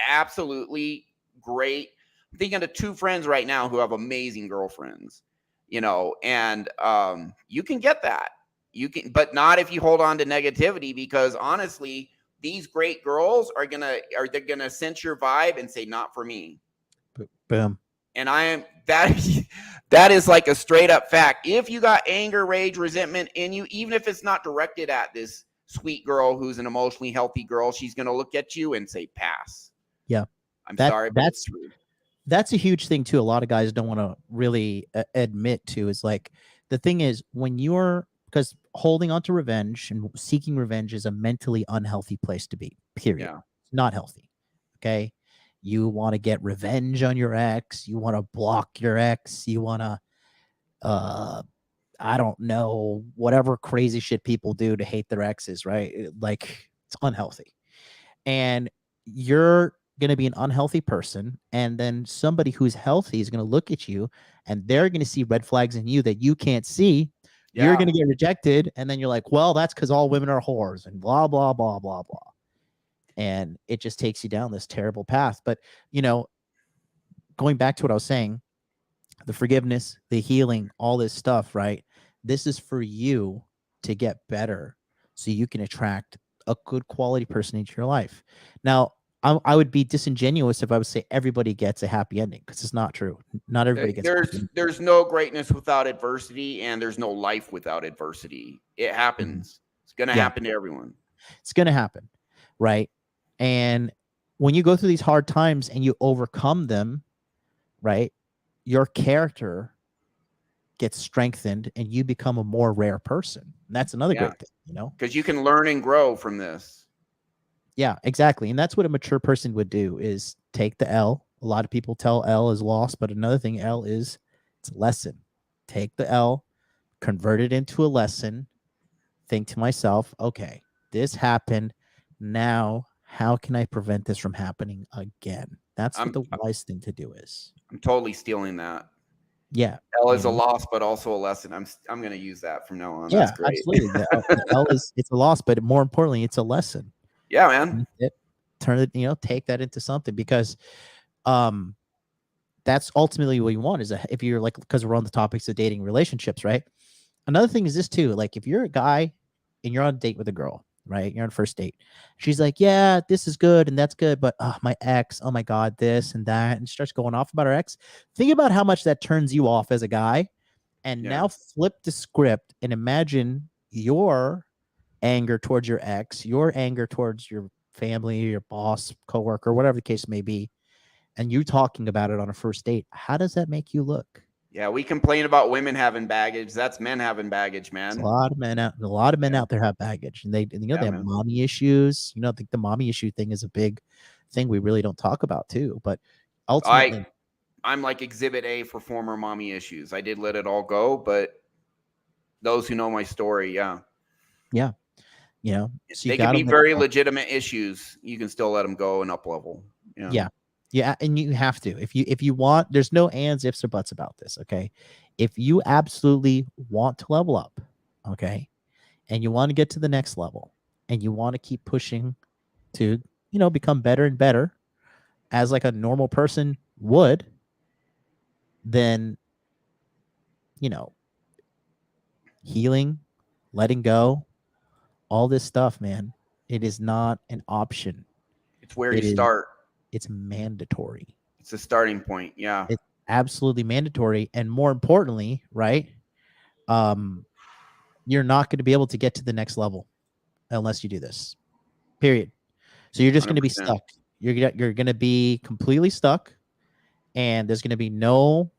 absolutely great. I'm thinking of two friends right now who have amazing girlfriends, you know, and you can get that. You can, but not if you hold on to negativity, because honestly, these great girls they're gonna sense your vibe and say, not for me.
Boom.
And I am that is like a straight up fact. If you got anger, rage, resentment in you, even if it's not directed at this sweet girl who's an emotionally healthy girl, she's going to look at you and say, pass.
Yeah.
I'm
That
sorry, but it's
that's
true.
that's a huge thing too. A lot of guys don't want to really admit to, is like, the thing is, when you're, because holding on to revenge and seeking revenge is a mentally unhealthy place to be, period.
Yeah.
Not healthy. Okay. You want to get revenge on your ex, you want to block your ex, you want to uh I don't know, whatever crazy shit people do to hate their exes, right? Like, it's unhealthy. And you're going to be an unhealthy person. And then somebody who's healthy is going to look at you, and they're going to see red flags in you that you can't see. You're
Yeah.
going to get rejected. And then you're like, well, that's because all women are whores and blah, blah, blah, blah, blah. And it just takes you down this terrible path. But, you know, going back to what I was saying, the forgiveness, the healing, all this stuff, right? This is for you to get better so you can attract a good quality person into your life. Now, I would be disingenuous if I would say everybody gets a happy ending, because it's not true. Not everybody gets a happy ending.
There's no greatness without adversity, and there's no life without adversity. It
Mhm.
happens. It's going to
Yeah.
happen to everyone.
It's going to happen, right? And when you go through these hard times and you overcome them, right, your character gets strengthened and you become a more rare person. And that's another
Yeah.
great thing, you know?
Because you can learn and grow from this.
Yeah, exactly. And that's what a mature person would do, is take the L. A lot of people tell L is loss, but another thing, L is, it's a lesson. Take the L, convert it into a lesson, think to myself, okay, this happened. Now, how can I prevent this from happening again? That's what
I'm
the wise thing to do is.
I'm totally stealing that.
Yeah.
L
You
is a
know?
loss, but also a lesson. I'm going to use that from now on.
Yeah,
That's great.
absolutely. The L is, it's a loss, but more importantly, it's a lesson.
Yeah, man.
Turn it, you know, take that into something, because um that's ultimately what you want, is if you're like, because we're on the topics of dating relationships, right? Another thing is this too, like, if you're a guy and you're on a date with a girl, right, you're on a first date, she's like, yeah, this is good and that's good, but my ex, oh my god, this and that, and starts going off about her ex. Think about how much that turns you off as a guy, and
Yeah.
now flip the script and imagine your anger towards your ex, your anger towards your family, your boss, coworker, whatever the case may be, and you talking about it on a first date. How does that make you look?
Yeah, we complain about women having baggage. That's men having baggage,
It's
man.
a lot of men
Yeah.
out there have baggage, and they, you know,
Yeah,
they have
man.
mommy issues. You know, I think the mommy issue thing is a big thing we really don't talk about too. But ultimately,
I'm like exhibit A for former mommy issues. I did let it all go, but those who know my story, yeah.
yeah, you know, so you
They could
got to
be
let
very
go.
legitimate issues. You can still let them go and up level. Yeah.
Yeah, Yeah, and you have to. If you want, there's no ands, ifs, or buts about this, okay? If you absolutely want to level up, okay, and you want to get to the next level, and you want to keep pushing to, become better and better as like a normal person would, then, you know, healing, letting go, all this stuff, man, it is not an option.
It's where
It
you
is
start.
it's mandatory.
It's a starting point. Yeah.
It's absolutely mandatory. And more importantly, right? You're not going to be able to get to the next level unless you do this. Period. So you're just going to be
100%.
stuck. You're going to be completely stuck, and there's going to be no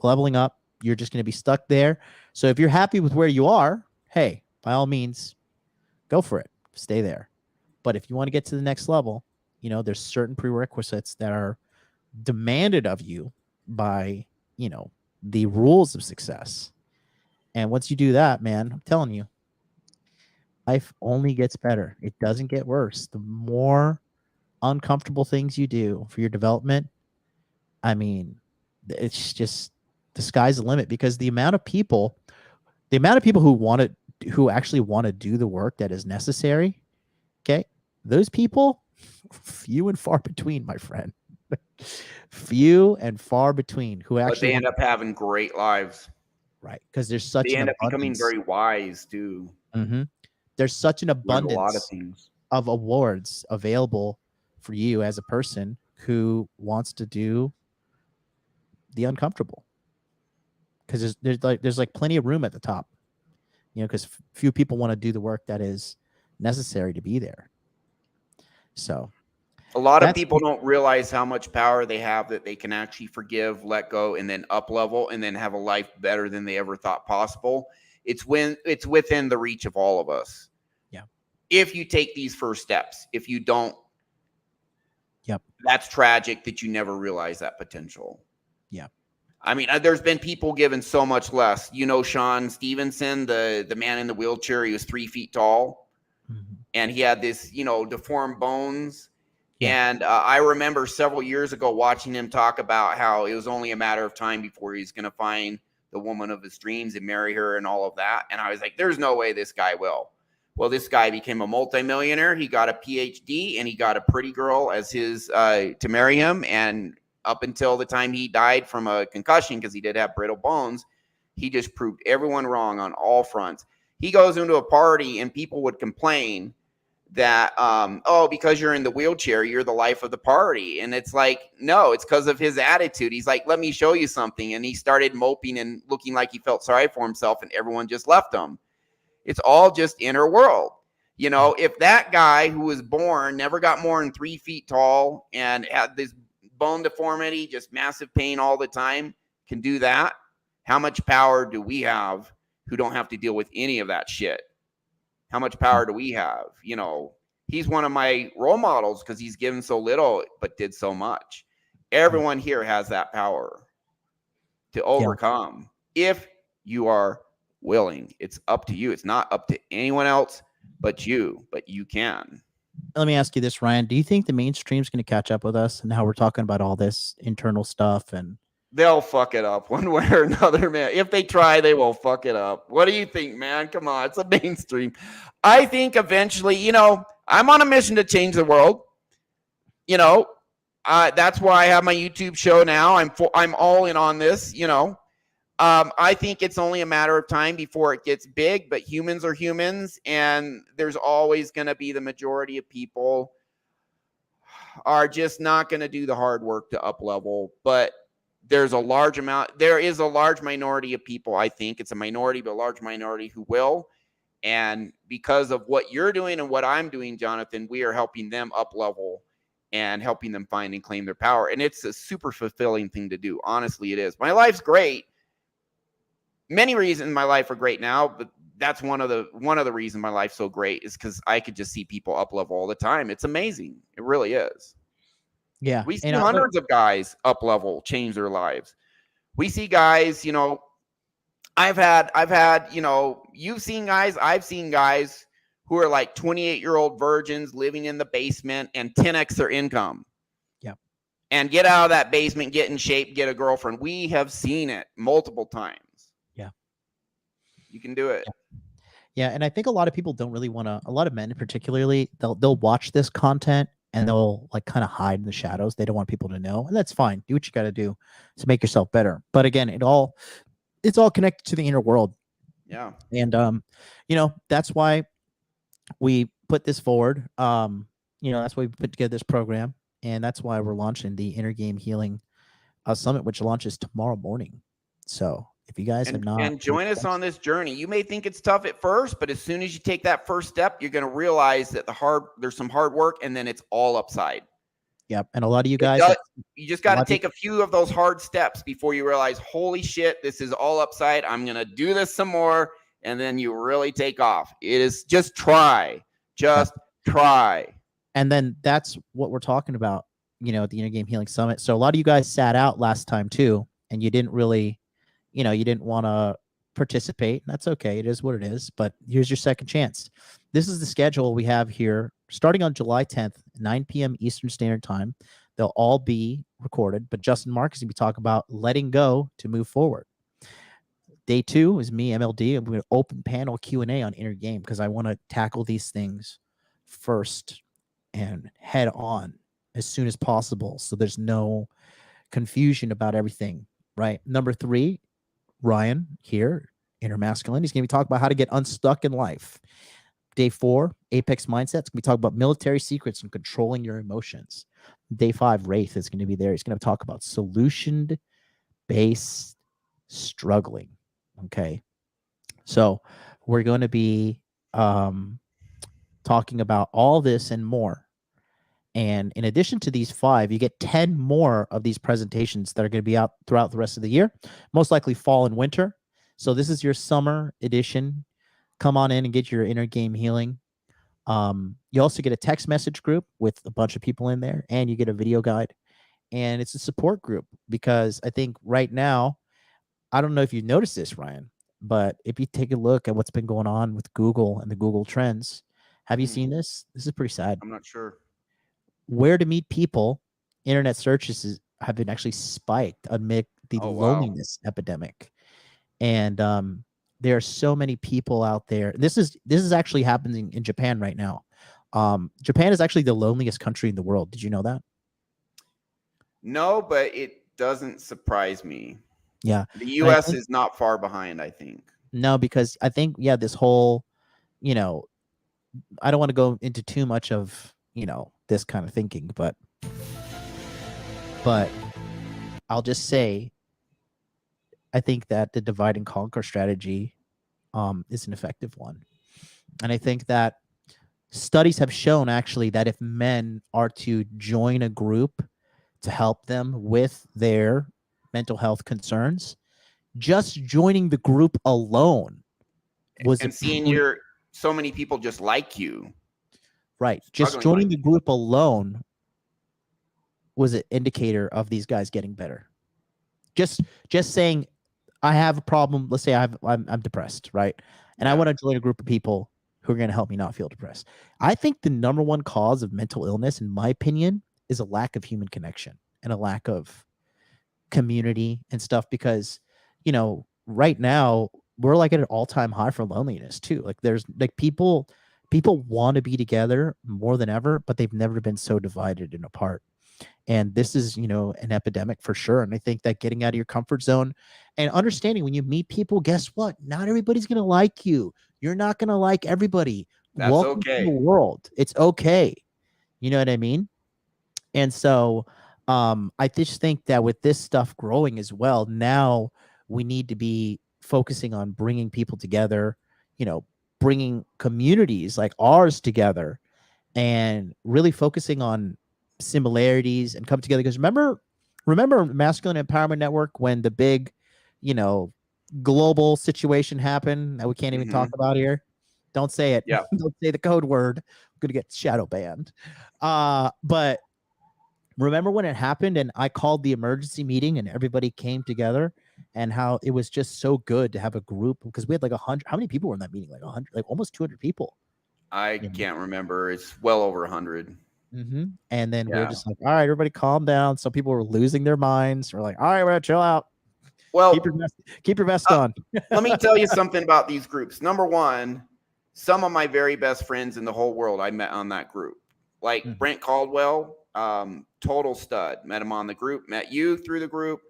leveling up. You're just going to be stuck there. So if you're happy with where you are, hey, by all means, go for it. Stay there. But if you want to get to the next level, there's certain prerequisites that are demanded of you by, the rules of success. And once you do that, man, I'm telling you, life only gets better. It doesn't get worse. The more uncomfortable things you do for your development, I mean, it's just the sky's the limit, because the amount of people who actually want to do the work that is necessary, okay, those people, few and far between, my friend. Few and far between who
But
actually
they end up having great lives.
right, because there's such
They
an
end up becoming
abundance.
very wise too.
There's such an
Learned a lot of
abundance
things.
of awards available for you as a person who wants to do the uncomfortable, because there's like plenty of room at the top, because few people want to do the work that is necessary to be there. So
A lot of
that's
people don't realize how much power they have, that they can actually forgive, let go, and then up level, and then have a life better than they ever thought possible. It's within the reach of all of us.
Yeah.
If you take these first steps. If you don't,
yep.
That's tragic that you never realize that potential.
Yeah.
I mean, there's been people given so much less. Sean Stevenson, the man in the wheelchair, he was 3 feet tall, and he had this, deformed bones. Yeah. And I remember several years ago watching him talk about how it was only a matter of time before he's going to find the woman of his dreams and marry her and all of that. And I was like, there's no way this guy will. Well, this guy became a multimillionaire. He got a PhD, and he got a pretty girl as his to marry him. And up until the time he died from a concussion, because he did have brittle bones, he just proved everyone wrong on all fronts. He goes into a party, and people would complain that, because you're in the wheelchair, you're the life of the party. And it's like, no, it's because of his attitude. He's like, let me show you something. And he started moping and looking like he felt sorry for himself, and everyone just left him. It's all just inner world. If that guy who was born, never got more than 3 feet tall, and had this bone deformity, just massive pain all the time, can do that, how much power do we have who don't have to deal with any of that shit? How much power do we have? He's one of my role models because he's given so little but did so much. Everyone here has that power to overcome if you are willing. It's up to you. It's not up to anyone else but you can.
Let me ask you this, Ryan. Do you think the mainstream's going to catch up with us and how we're talking about all this internal stuff? And
they'll fuck it up one way or another, man. If they try, they will fuck it up. What do you think, man? Come on, it's a mainstream. I think eventually, I'm on a mission to change the world. That's why I have my YouTube show now. I'm all in on this. I think it's only a matter of time before it gets big, but humans are humans, and there's always going to be the majority of people are just not going to do the hard work to up level. But there is a large minority of people. I think it's a minority, but a large minority who will. And because of what you're doing and what I'm doing, Jonathan, we are helping them up level and helping them find and claim their power. And it's a super fulfilling thing to do. Honestly, it is. My life's great. Many reasons my life are great now, but that's one of the reasons my life's so great is because I could just see people up level all the time. It's amazing. It really is.
Yeah.
We see hundreds of guys up level, change their lives. We see guys, I've had, you've seen guys, I've seen guys who are like 28-year-old virgins living in the basement and 10x their income.
Yep.
and get out of that basement, get in shape, get a girlfriend. We have seen it multiple times.
Yeah.
You can do it.
Yeah, and I think a lot of people don't really want to. A lot of men, particularly, they'll watch this content and they'll like kind of hide in the shadows. They don't want people to know, and that's fine. Do what you got to do to make yourself better. But again, it's all connected to the inner world.
Yeah.
And that's why we put this forward. That's why we put together this program, and that's why we're launching the Inner Game Healing Summit, which launches tomorrow morning. So if you guys have not,
and join us on this journey. You may think it's tough at first, but as soon as you take that first step, you're going to realize that there's some hard work, and then it's all upside.
Yep. And a lot of you guys,
you just got to take a few of those hard steps before you realize, holy shit, this is all upside. I'm going to do this some more. And then you really take off. It is just try. Try.
And then that's what we're talking about, at the Inner Game Healing Summit. So a lot of you guys sat out last time too, and you didn't really, you didn't want to participate. That's okay. It is what it is. But here's your second chance. This is the schedule we have here starting on July 10th, 9 p.m. Eastern Standard Time. They'll all be recorded, but Justin Mark is going to be talking about letting go to move forward. Day 2 is me, MLD. I'm going to open panel Q&A on Inner Game because I want to tackle these things first and head on as soon as possible so there's no confusion about everything, right? Number 3, Ryan here, Inner Masculine. He's going to be talking about how to get unstuck in life. Day 4, Apex Mindsets. We talk about military secrets and controlling your emotions. Day 5, Wraith is going to be there. He's going to talk about solution-based struggling. Okay. So we're going to be talking about all this and more. And in addition to these 5, you get 10 more of these presentations that are going to be out throughout the rest of the year, most likely fall and winter. So this is your summer edition. Come on in and get your Inner Game Healing. You also get a text message group with a bunch of people in there, and you get a video guide. And it's a support group because I think right now, I don't know if you noticed this, Ryan, but if you take a look at what's been going on with Google and the Google Trends, have you seen this? This is pretty sad.
I'm not sure.
Where to meet people, internet searches have been actually spiked amid the loneliness epidemic. And there are so many people out there. This is actually happening in Japan right now. Japan is actually the loneliest country in the world. Did you know that?
No, but it doesn't surprise me.
Yeah.
The U.S. is not far behind, I think.
No, because I think, this whole, I don't want to go into too much of, this kind of thinking, but I'll just say, I think that the divide and conquer strategy is an effective one. And I think that studies have shown actually that if men are to join a group to help them with their mental health concerns, just joining the group alone
and seeing so many people just like you.
Right. Just joining the group alone was an indicator of these guys getting better. Just saying, I have a problem. Let's say I'm depressed, right? And I want to join a group of people who are going to help me not feel depressed. I think the number one cause of mental illness, in my opinion, is a lack of human connection and a lack of community and stuff, because right now we're like at an all-time high for loneliness too. Like there's like people want to be together more than ever, but they've never been so divided and apart. And this is an epidemic for sure. And I think that getting out of your comfort zone and understanding when you meet people, guess what, not everybody's going to like you. You're not going to like everybody.
That's
Welcome
okay.
to the world. It's okay. You know what I mean? And so I just think that with this stuff growing as well, now we need to be focusing on bringing people together, bringing communities like ours together and really focusing on similarities and come together. Because remember Masculine Empowerment Network, when the big, global situation happened that we can't even talk about here? Don't say it.
Yeah.
Don't say the code word. I'm going to get shadow banned. But remember when it happened and I called the emergency meeting and everybody came together, and how it was just so good to have a group, because we had like 100. How many people were in that meeting? Like 100, like almost 200 people.
I can't remember. It's well over 100.
And then we were
Yeah.
just like, all right, everybody calm down. Some people were losing their minds. We're like, all right, we're gonna chill out.
Well,
Keep your vest on.
let me tell you something about these groups. Number one, some of my very best friends in the whole world I met on that group. Like Brent Caldwell, total stud. Met him on the group. Met you through the group.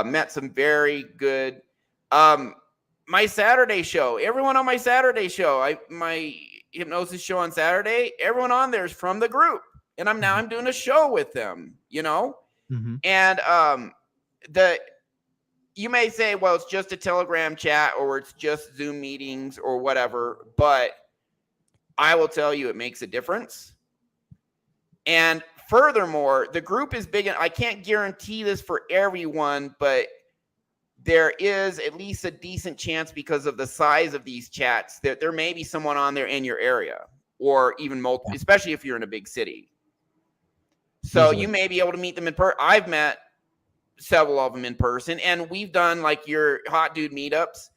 Met some very good. My Saturday show. Everyone on my Saturday show. my hypnosis show on Saturday. Everyone on there is from the group, and I'm doing a show with them. You know, and you may say, well, it's just a Telegram chat or it's just Zoom meetings or whatever, but I will tell you it makes a difference. And furthermore, the group is big, and I can't guarantee this for everyone, but there is at least a decent chance because of the size of these chats that there may be someone on there in your area or even multiple, especially if you're in a big city. So you may be able to meet them in person. I've met several of them in person, and we've done like your hot dude meetups,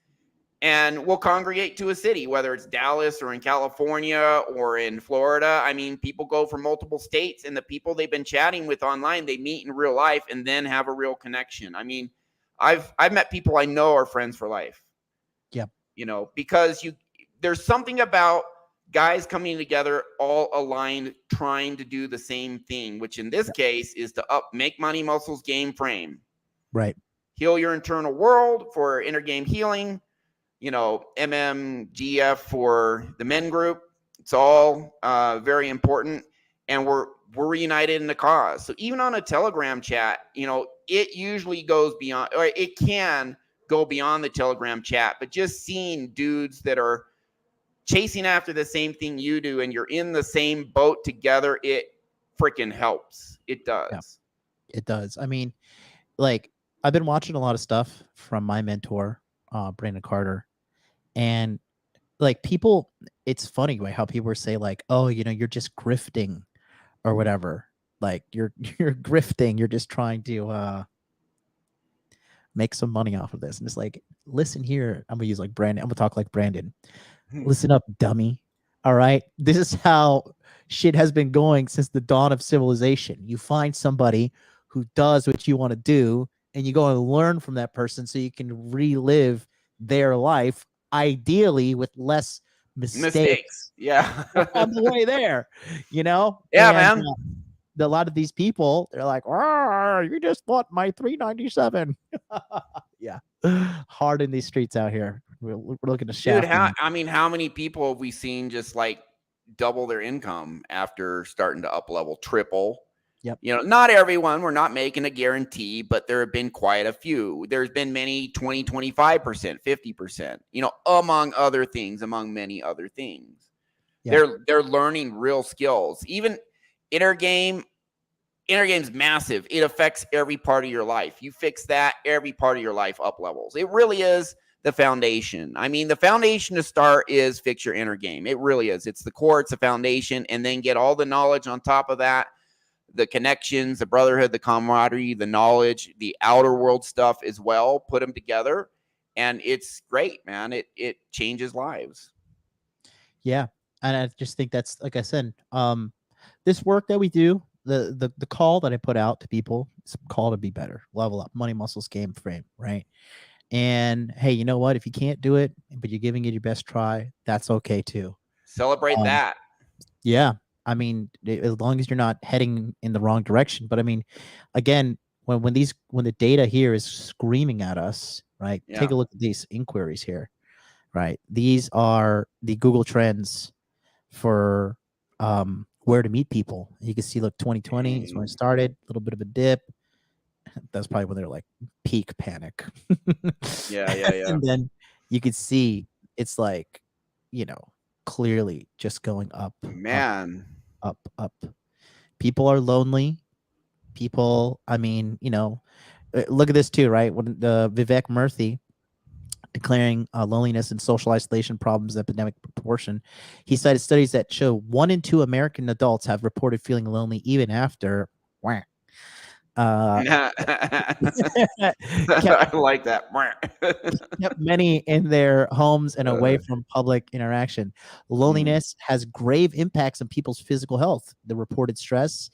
and we'll congregate to a city, whether it's Dallas or in California or in Florida. I mean, people go from multiple states, and the people they've been chatting with online, they meet in real life and then have a real connection. I mean, I've met people I know are friends for life.
Yep.
You know, because there's something about guys coming together all aligned, trying to do the same thing, which in this case is to make money, muscles, game, frame.
Right.
Heal your internal world for inner game healing. You know, MMGF for the men group. It's all very important, and we're reunited in the cause. So even on a Telegram chat, you know, it usually goes beyond, or it can go beyond the Telegram chat, but just seeing dudes that are chasing after the same thing you do and you're in the same boat together, it freaking helps. It does.
Yeah, it does. I mean, like, I've been watching a lot of stuff from my mentor, Brandon Carter, and like people, it's funny how people say like, oh, you know, you're just grifting or whatever. Like you're grifting, you're just trying to make some money off of this. And it's like, listen here, I'm gonna use like Brandon, I'm gonna talk like Brandon. Listen up, dummy. All right. This is how shit has been going since the dawn of civilization. You find somebody who does what you want to do, and you go and learn from that person so you can relive their life, ideally with less mistakes.
Yeah.
On the way there, you know?
Yeah,
and,
man.
A lot of these people, they're like, oh, you just bought my $397. Yeah. Hard in these streets out here. We're looking to shaft.
Dude, how many people have we seen just like double their income after starting to up level, triple?
Yep.
You know, not everyone, we're not making a guarantee, but there have been quite a few. There's been many 20, 25%, 50%, you know, among many other things. Yeah. They're learning real skills. Even inner game's massive. It affects every part of your life. You fix that, every part of your life up levels. It really is the foundation. I mean, the foundation to start is fix your inner game. It really is. It's the core, it's the foundation, and then get all the knowledge on top of that, the connections, the brotherhood, the camaraderie, the knowledge, the outer world stuff as well. Put them together, and it's great, man. It changes lives.
Yeah, and I just think that's, like I said, this work that we do, the call that I put out to people, is call to be better, level up, money, muscles, game, frame, right? And hey, you know what? If you can't do it, but you're giving it your best try, that's okay too.
Celebrate that.
Yeah. I mean, as long as you're not heading in the wrong direction. But I mean, again, when the data here is screaming at us, right? Yeah. Take a look at these inquiries here, right? These are the Google Trends for where to meet people. You can see, look, 2020 is when it started, a little bit of a dip. That's probably when they're like peak panic.
Yeah.
And then you could see it's like, you know, clearly just going up.
Man.
Up. People are lonely. People, I mean, you know, look at this too, right? When Vivek Murthy declaring loneliness and social isolation problems epidemic proportion, he cited studies that show 1 in 2 American adults have reported feeling lonely even after
I like that.
Kept many in their homes and away from public interaction. Loneliness has grave impacts on people's physical health. The reported stress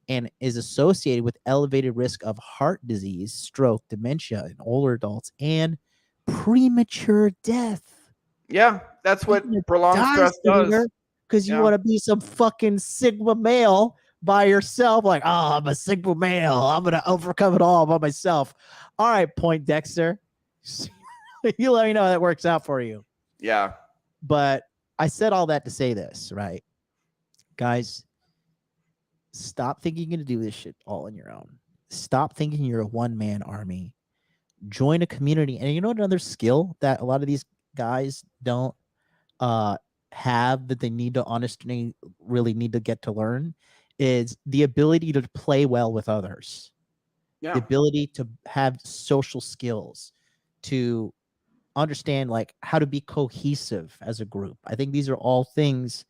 and is associated with elevated risk of heart disease, stroke, dementia in older adults, and premature death.
Yeah, that's what prolonged stress does.
Because you want to be some fucking Sigma male by yourself, like, oh, I'm a Sigma male. I'm gonna overcome it all by myself. All right, Point Dexter. You let me know how that works out for you.
Yeah.
But I said all that to say this, right? Guys, stop thinking you're going to do this shit all on your own. Stop thinking you're a one-man army. Join a community. And you know another skill that a lot of these guys don't have that they need to honestly really need to get to learn is the ability to play well with others. Yeah. The ability to have social skills, to understand like how to be cohesive as a group. I think these are all things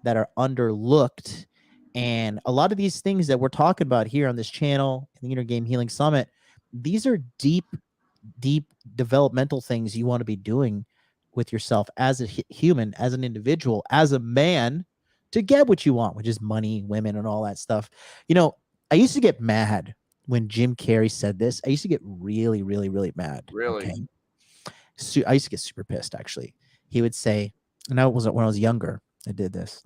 that are underlooked, and a lot of these things that we're talking about here on this channel in the Inner Game Healing Summit, these are deep developmental things you want to be doing with yourself as a human, as an individual, as a man, to get what you want, which is money, women, and all that stuff. You know, I used to get mad when Jim Carrey said this. I used to get really, really, really mad.
Really?
Okay? I used to get super pissed, actually. He would say, and that was when I was younger, I did this.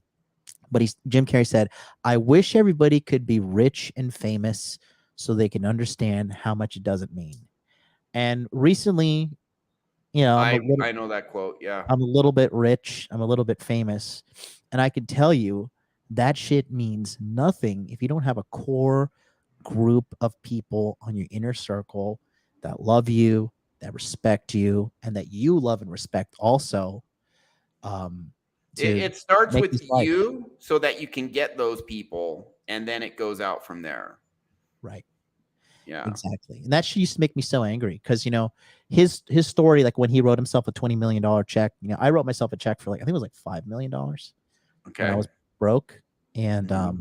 But Jim Carrey said, I wish everybody could be rich and famous so they can understand how much it doesn't mean. And recently, you know,
I know that quote. Yeah.
I'm a little bit rich. I'm a little bit famous. And I can tell you that shit means nothing if you don't have a core group of people on your inner circle that love you, that respect you, and that you love and respect also.
It starts with you so that you can get those people, and then it goes out from there.
Right.
Yeah.
Exactly. And that used to make me so angry because, you know, his story, like when he wrote himself a $20 million check, you know, I wrote myself a check for like, I think it was like $5 million.
Okay.
When I was broke. And I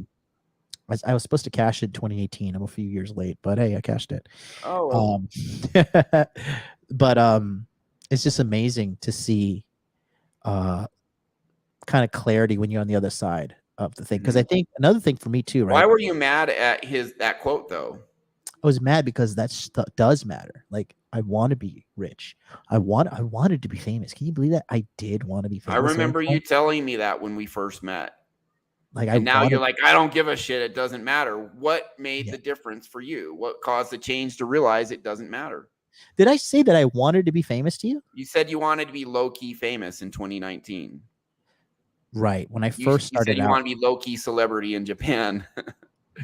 was supposed to cash it in 2018. I'm a few years late, but hey, I cashed it.
Oh.
But it's just amazing to see kind of clarity when you're on the other side of the thing. Because I think another thing for me too, right?
Why were you mad at that quote though?
I was mad because that stuff does matter. Like, I want to be rich. I wanted to be famous. Can you believe that? I did want to be famous.
I remember you telling me that when we first met.
Like,
and now you're like, I don't give a shit. It doesn't matter. What made the difference for you? What caused the change to realize it doesn't matter?
Did I say that I wanted to be famous to you?
You said you wanted to be low-key famous in 2019.
Right. When I first started
out. You want to be low-key celebrity in Japan.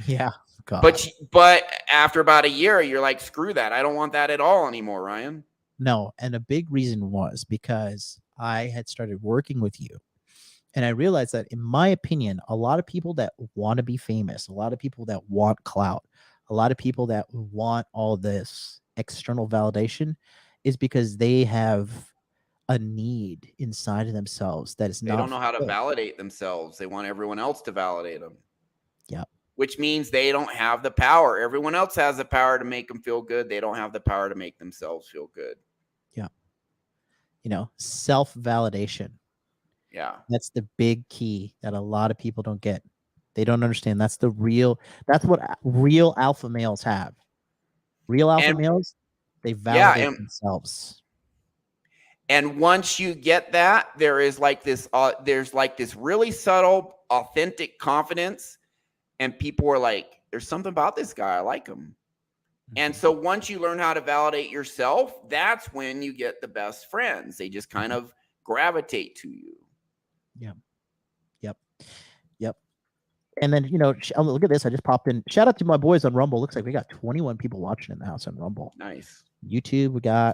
Yeah. God.
But after about a year, you're like, screw that. I don't want that at all anymore, Ryan.
No. And a big reason was because I had started working with you. And I realized that, in my opinion, a lot of people that want to be famous, a lot of people that want clout, a lot of people that want all this external validation is because they have a need inside of themselves that is not.
They don't know how to validate themselves. They want everyone else to validate them.
Yeah.
Which means they don't have the power. Everyone else has the power to make them feel good. They don't have the power to make themselves feel good.
Yeah. You know, self-validation.
Yeah.
That's the big key that a lot of people don't get. They don't understand. That's what real alpha males have. Real alpha males, they validate themselves.
And once you get that, there's like this really subtle, authentic confidence. And people are like, there's something about this guy. I like him. And so once you learn how to validate yourself, that's when you get the best friends. They just kind of gravitate to you.
Yep. And then, you know, look at this. I just popped in. Shout out to my boys on Rumble. Looks like we got 21 people watching in the house on Rumble.
Nice.
YouTube,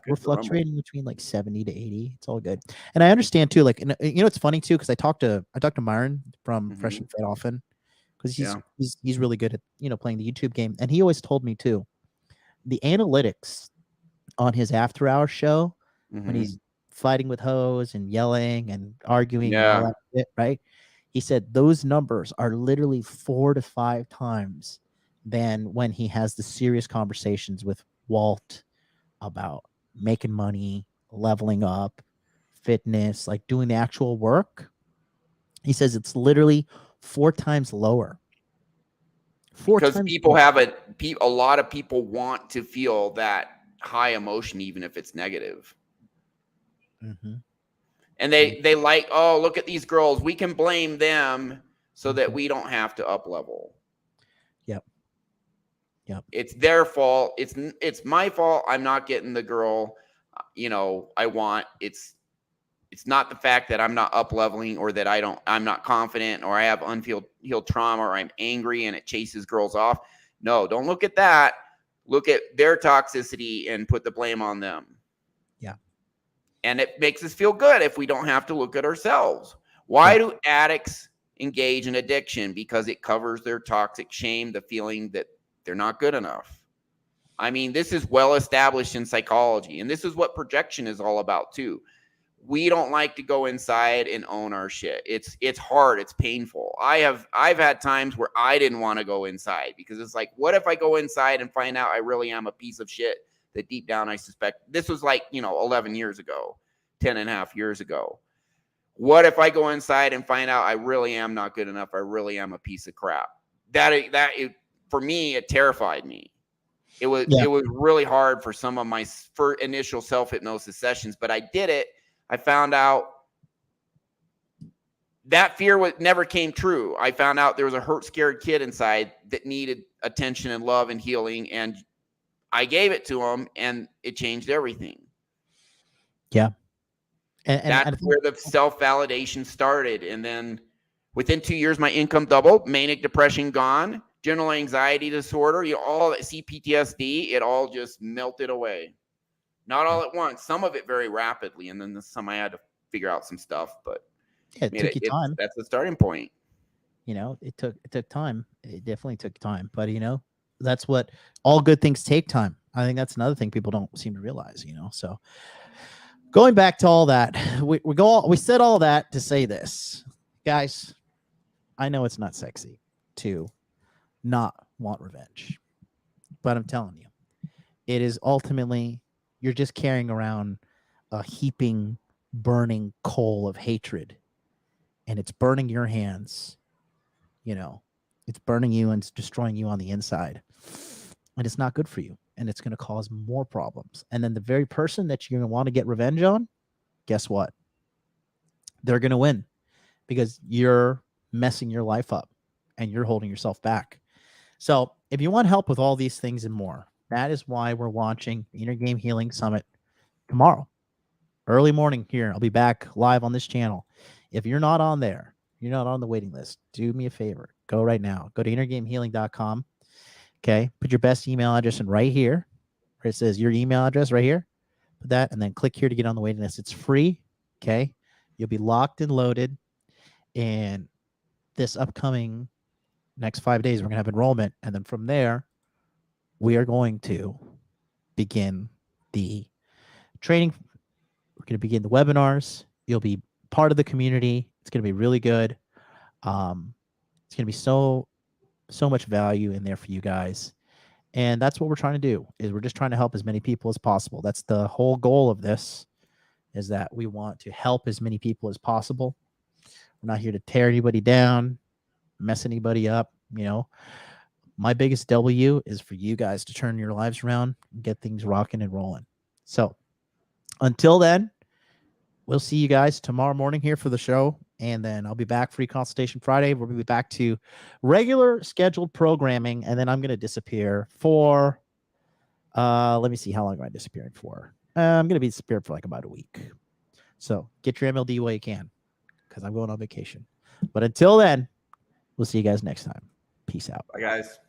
we're fluctuating between like 70 to 80. It's all good. And I understand too, like, and, you know, it's funny too, because I talked to Myron from Fresh and Fed often, because he's really good at, you know, playing the YouTube game. And he always told me too, the analytics on his after hour show when he's fighting with hoes and yelling and arguing and all that shit, right? He said those numbers are literally 4 to 5 times than when he has the serious conversations with Walt about making money, leveling up, fitness, like doing the actual work. He says it's literally 4 times lower.
Because
times
people
lower.
have a lot of people want to feel that high emotion, even if it's negative.
Mm-hmm.
And they like, oh, look at these girls. We can blame them so that
Mm-hmm.
we don't have to up level.
Yep.
It's their fault. It's my fault. I'm not getting the girl, I want. It's not the fact that I'm not up leveling or that I'm not confident or I have healed trauma or I'm angry and it chases girls off. No, don't look at that. Look at their toxicity and put the blame on them.
Yeah.
And it makes us feel good if we don't have to look at ourselves. Why do addicts engage in addiction? Because it covers their toxic shame, the feeling that they're not good enough. I mean, this is well established in psychology, and this is what projection is all about too. We don't like to go inside and own our shit. It's hard, it's painful. I've had times where I didn't want to go inside because it's like, what if I go inside and find out I really am a piece of shit that deep down I suspect. This was like, 11 years ago, 10 and a half years ago. What if I go inside and find out I really am not good enough? I really am a piece of crap. For me, it terrified me. It was really hard for some of my initial self-hypnosis sessions, but I did it. I found out that fear never came true. I found out there was a hurt, scared kid inside that needed attention and love and healing, and I gave it to him, and it changed everything.
Yeah.
And that's where the self-validation started. And then within 2 years, my income doubled, manic depression gone, general anxiety disorder, all that CPTSD, it all just melted away. Not all at once, some of it very rapidly. And then some I had to figure out some stuff, but
it took you time.
That's the starting point.
It took time. It definitely took time, but that's what all good things take time. I think that's another thing people don't seem to realize, so going back to all that, we said all that to say this, guys. I know it's not sexy to not want revenge, but I'm telling you, it is ultimately, you're just carrying around a heaping, burning coal of hatred, and it's burning your hands. It's burning you and it's destroying you on the inside, and it's not good for you, and it's going to cause more problems. And then the very person that you're going to want to get revenge on, guess what? They're going to win because you're messing your life up and you're holding yourself back. So if you want help with all these things and more, that is why we're launching the Inner Game Healing Summit tomorrow, early morning here. I'll be back live on this channel. If you're not on there, you're not on the waiting list, do me a favor. Go right now. Go to innergamehealing.com. Okay. Put your best email address in right here, where it says your email address right here. Put that, and then click here to get on the waiting list. It's free. Okay. You'll be locked and loaded. And this upcoming next 5 days, we're going to have enrollment. And then from there, we are going to begin the training. We're going to begin the webinars. You'll be part of the community. It's going to be really good. It's going to be so much value in there for you guys. And that's what we're trying to do, is we're just trying to help as many people as possible. That's the whole goal of this, is that we want to help as many people as possible. We're not here to tear anybody down, mess anybody up. My biggest W is for you guys to turn your lives around and get things rocking and rolling. So until then, we'll see you guys tomorrow morning here for the show. And then I'll be back free consultation Friday. We'll be back to regular scheduled programming. And then I'm going to disappear for, let me see, how long am I disappearing for? I'm going to be disappeared for like about a week. So get your MLD while you can, because I'm going on vacation. But until then, we'll see you guys next time. Peace out.
Bye, guys.